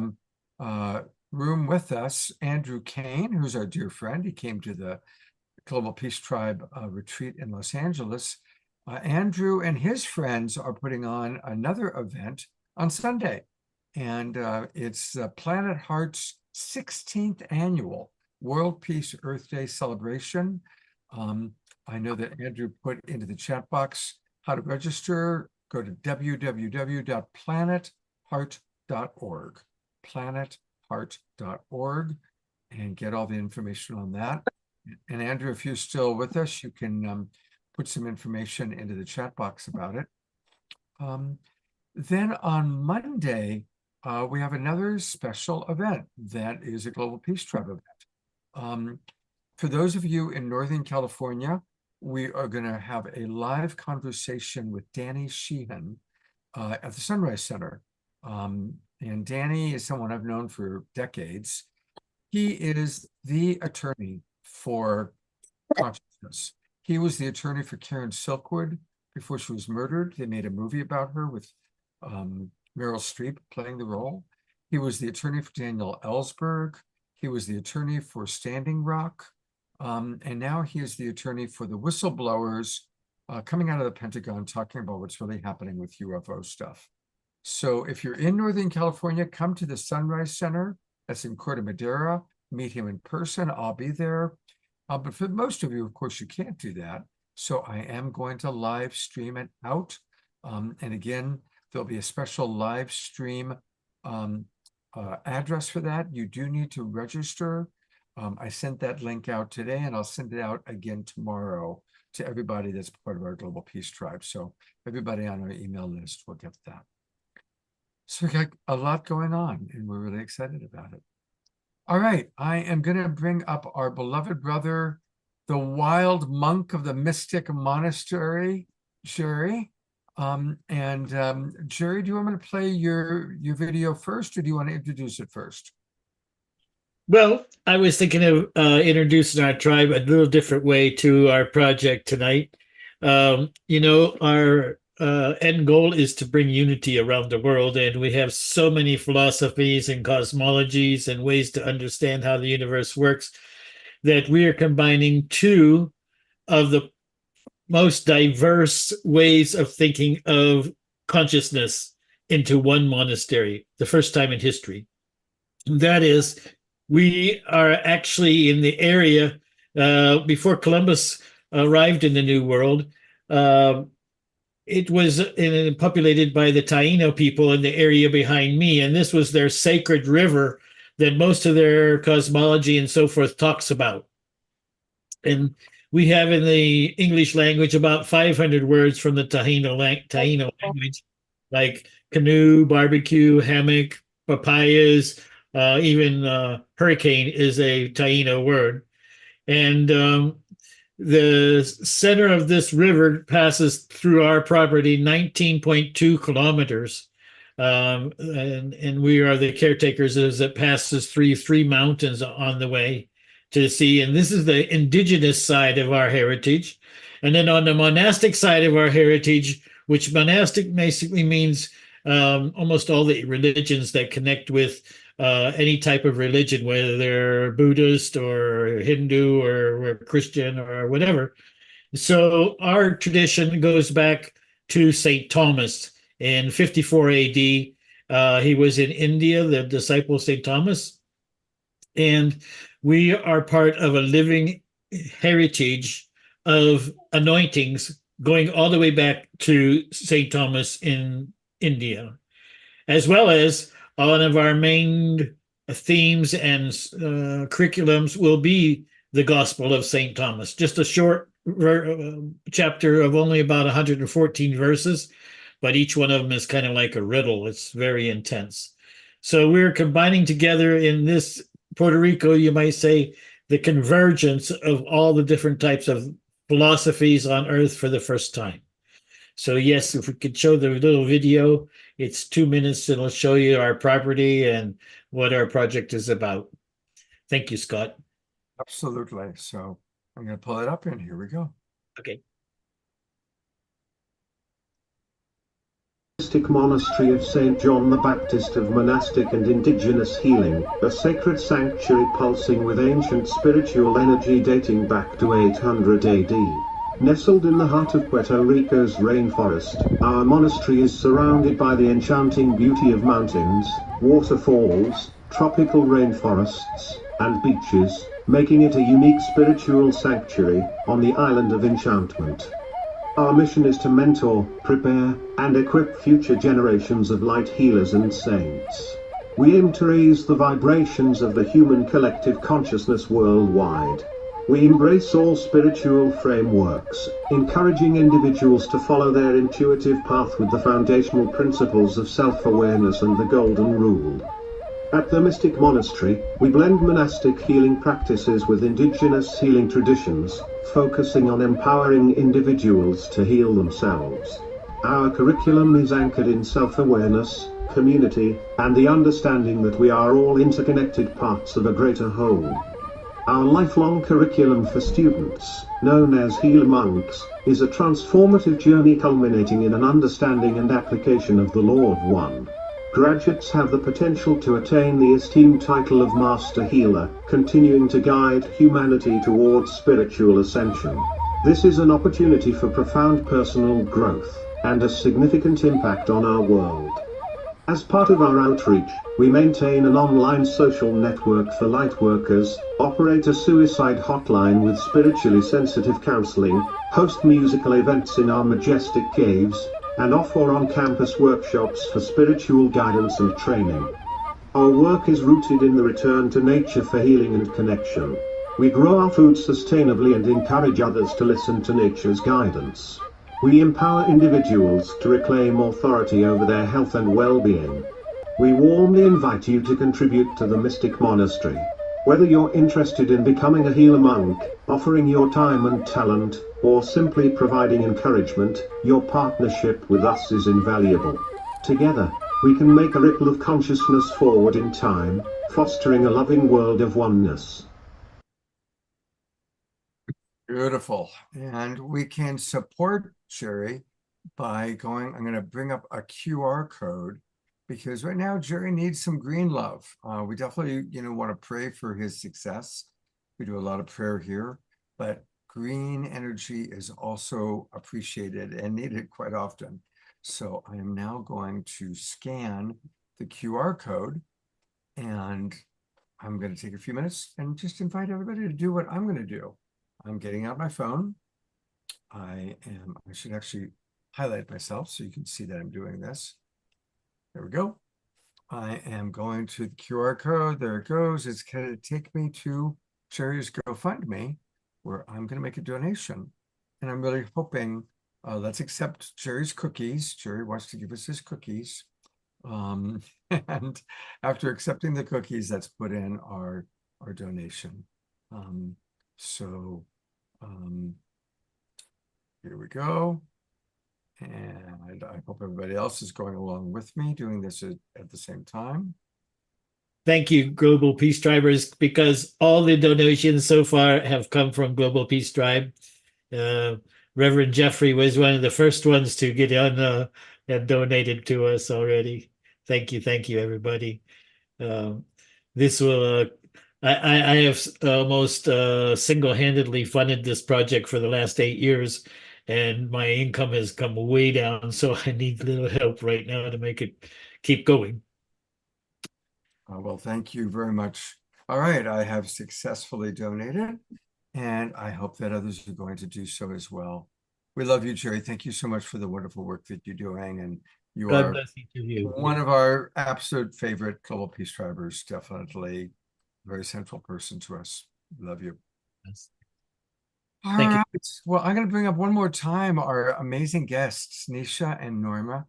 room with us, Andrew Kane, who's our dear friend. He came to the Global Peace Tribe retreat in Los Angeles. Andrew and his friends are putting on another event on Sunday, and it's Planet Heart's 16th annual World Peace Earth Day celebration. I know that Andrew put into the chat box how to register. Go to www.planetheart.org, planetheart.org, and get all the information on that. And Andrew, if you're still with us, you can put some information into the chat box about it. Then on Monday, we have another special event that is a Global Peace Tribe event. For those of you in Northern California, we are going to have a live conversation with Danny Sheehan at the Sunrise Center. And Danny is someone I've known for decades. He is the attorney for consciousness. He was the attorney for Karen Silkwood before she was murdered. They made a movie about her with Meryl Streep playing the role. He was the attorney for Daniel Ellsberg. He was the attorney for Standing Rock. And now he is the attorney for the whistleblowers coming out of the Pentagon, talking about what's really happening with UFO stuff. So if you're in Northern California, come to the Sunrise Center. That's in Corte Madera. Meet him in person. I'll be there. But for most of you, of course, you can't do that. So I am going to live stream it out. And again, there'll be a special live stream address for that. You do need to register. I sent that link out today, and I'll send it out again tomorrow to everybody that's part of our Global Peace Tribe. So everybody on our email list will get that. So we got a lot going on, and we're really excited about it. All right, I am going to bring up our beloved brother, the wild monk of the mystic monastery, Jerry. Jerry, do you want me to play your video first, or do you want to introduce it first? Well, I was thinking of introducing our tribe a little different way to our project tonight. Our end goal is to bring unity around the world, and we have so many philosophies and cosmologies and ways to understand how the universe works that we are combining two of the most diverse ways of thinking of consciousness into one monastery, the first time in history. That is, we are actually in the area before Columbus arrived in the New World. It was populated by the Taino people in the area behind me, and this was their sacred river that most of their cosmology and so forth talks about. And we have in the English language about 500 words from the Taino language, like canoe, barbecue, hammock, papayas, even hurricane is a Taino word. And the center of this river passes through our property 19.2 kilometers. And we are the caretakers as it passes through three mountains on the way to the sea. And this is the indigenous side of our heritage. And then on the monastic side of our heritage, which monastic basically means almost all the religions that connect with any type of religion, whether they're Buddhist or Hindu or Christian or whatever. So our tradition goes back to St. Thomas in 54 AD. He was in India, the disciple of St. Thomas. And we are part of a living heritage of anointings going all the way back to St. Thomas in India, as well as one of our main themes and curriculums will be the Gospel of St. Thomas, just a short chapter of only about 114 verses, but each one of them is kind of like a riddle. It's very intense. So we're combining together in this Puerto Rico, you might say, the convergence of all the different types of philosophies on Earth for the first time. So yes, if we could show the little video, it's 2 minutes. It'll show you our property and what our project is about. Thank you, Scott. Absolutely. So I'm going to pull it up and here we go. Okay. Monastic Monastery of St. John the Baptist of Monastic and Indigenous Healing, a sacred sanctuary pulsing with ancient spiritual energy dating back to 800 AD. Nestled in the heart of Puerto Rico's rainforest, our monastery is surrounded by the enchanting beauty of mountains, waterfalls, tropical rainforests, and beaches, making it a unique spiritual sanctuary on the island of enchantment. Our mission is to mentor, prepare, and equip future generations of light healers and saints. We aim to raise the vibrations of the human collective consciousness worldwide. We embrace all spiritual frameworks, encouraging individuals to follow their intuitive path with the foundational principles of self-awareness and the Golden Rule. At the Mystic Monastery, we blend monastic healing practices with indigenous healing traditions, focusing on empowering individuals to heal themselves. Our curriculum is anchored in self-awareness, community, and the understanding that we are all interconnected parts of a greater whole. Our lifelong curriculum for students, known as Healer Monks, is a transformative journey culminating in an understanding and application of the Law of One. Graduates have the potential to attain the esteemed title of Master Healer, continuing to guide humanity towards spiritual ascension. This is an opportunity for profound personal growth and a significant impact on our world. As part of our outreach, we maintain an online social network for lightworkers, operate a suicide hotline with spiritually sensitive counseling, host musical events in our majestic caves, and offer on-campus workshops for spiritual guidance and training. Our work is rooted in the return to nature for healing and connection. We grow our food sustainably and encourage others to listen to nature's guidance. We empower individuals to reclaim authority over their health and well-being. We warmly invite you to contribute to the Mystic Monastery. Whether you're interested in becoming a healer monk, offering your time and talent, or simply providing encouragement, your partnership with us is invaluable. Together, we can make a ripple of consciousness forward in time, fostering a loving world of oneness. Beautiful. And we can support Jerry by going, I'm going to bring up a QR code because right now Jerry needs some green love. We definitely, want to pray for his success. We do a lot of prayer here, but green energy is also appreciated and needed quite often. So I am now going to scan the QR code and I'm going to take a few minutes and just invite everybody to do what I'm going to do. I'm getting out my phone. I should actually highlight myself so you can see that I'm doing this. There we go. I am going to the QR code. There it goes. It's going to take me to Jerry's GoFundMe, where I'm going to make a donation. And I'm really hoping, let's accept Jerry's cookies. Jerry wants to give us his cookies. And after accepting the cookies, let's put in our donation. Here we go. And I hope everybody else is going along with me, doing this at the same time. Thank you, Global Peace Tribers, because all the donations so far have come from Global Peace Tribe. Reverend Jeffrey was one of the first ones to get on and donated to us already. Thank you, everybody. This will, I have almost single-handedly funded this project for the last 8 years, and my income has come way down, so I need a little help right now to make it keep going. Well, thank you very much. All right, I have successfully donated, and I hope that others are going to do so as well. We love you, Jerry. Thank you so much for the wonderful work that you're doing, and you God are bless each of you. one of our absolute favorite Global Peace Tribers. Definitely a very central person to us. Love you. Yes. All Thank you. right. Well, I'm going to bring up one more time our amazing guests, Nisha and Norma.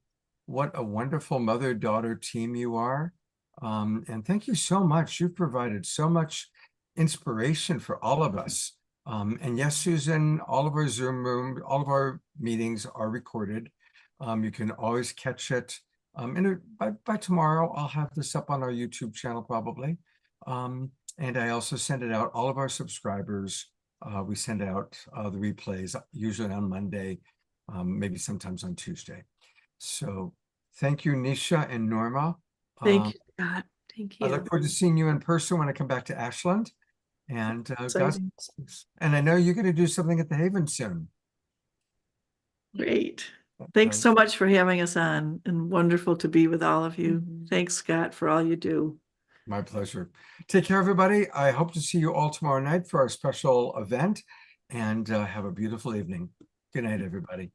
What a wonderful mother-daughter team you are. And thank you so much. You've provided so much inspiration for all of us. And yes, Susan, all of our Zoom rooms, all of our meetings are recorded. You can always catch it. By tomorrow, I'll have this up on our YouTube channel probably. And I also send it out, all of our subscribers. We send out the replays usually on Monday, maybe sometimes on Tuesday. So thank you, Nisha and Norma. Thank you, Scott. Thank I you. look forward to seeing you in person when I come back to Ashland. And Exciting. and I know you're going to do something at the Haven soon. Great. Thanks so much for having us on, and wonderful to be with all of you. Thanks, Scott, for all you do. My pleasure. Take care, everybody. I hope to see you all tomorrow night for our special event, and have a beautiful evening. Good night, everybody.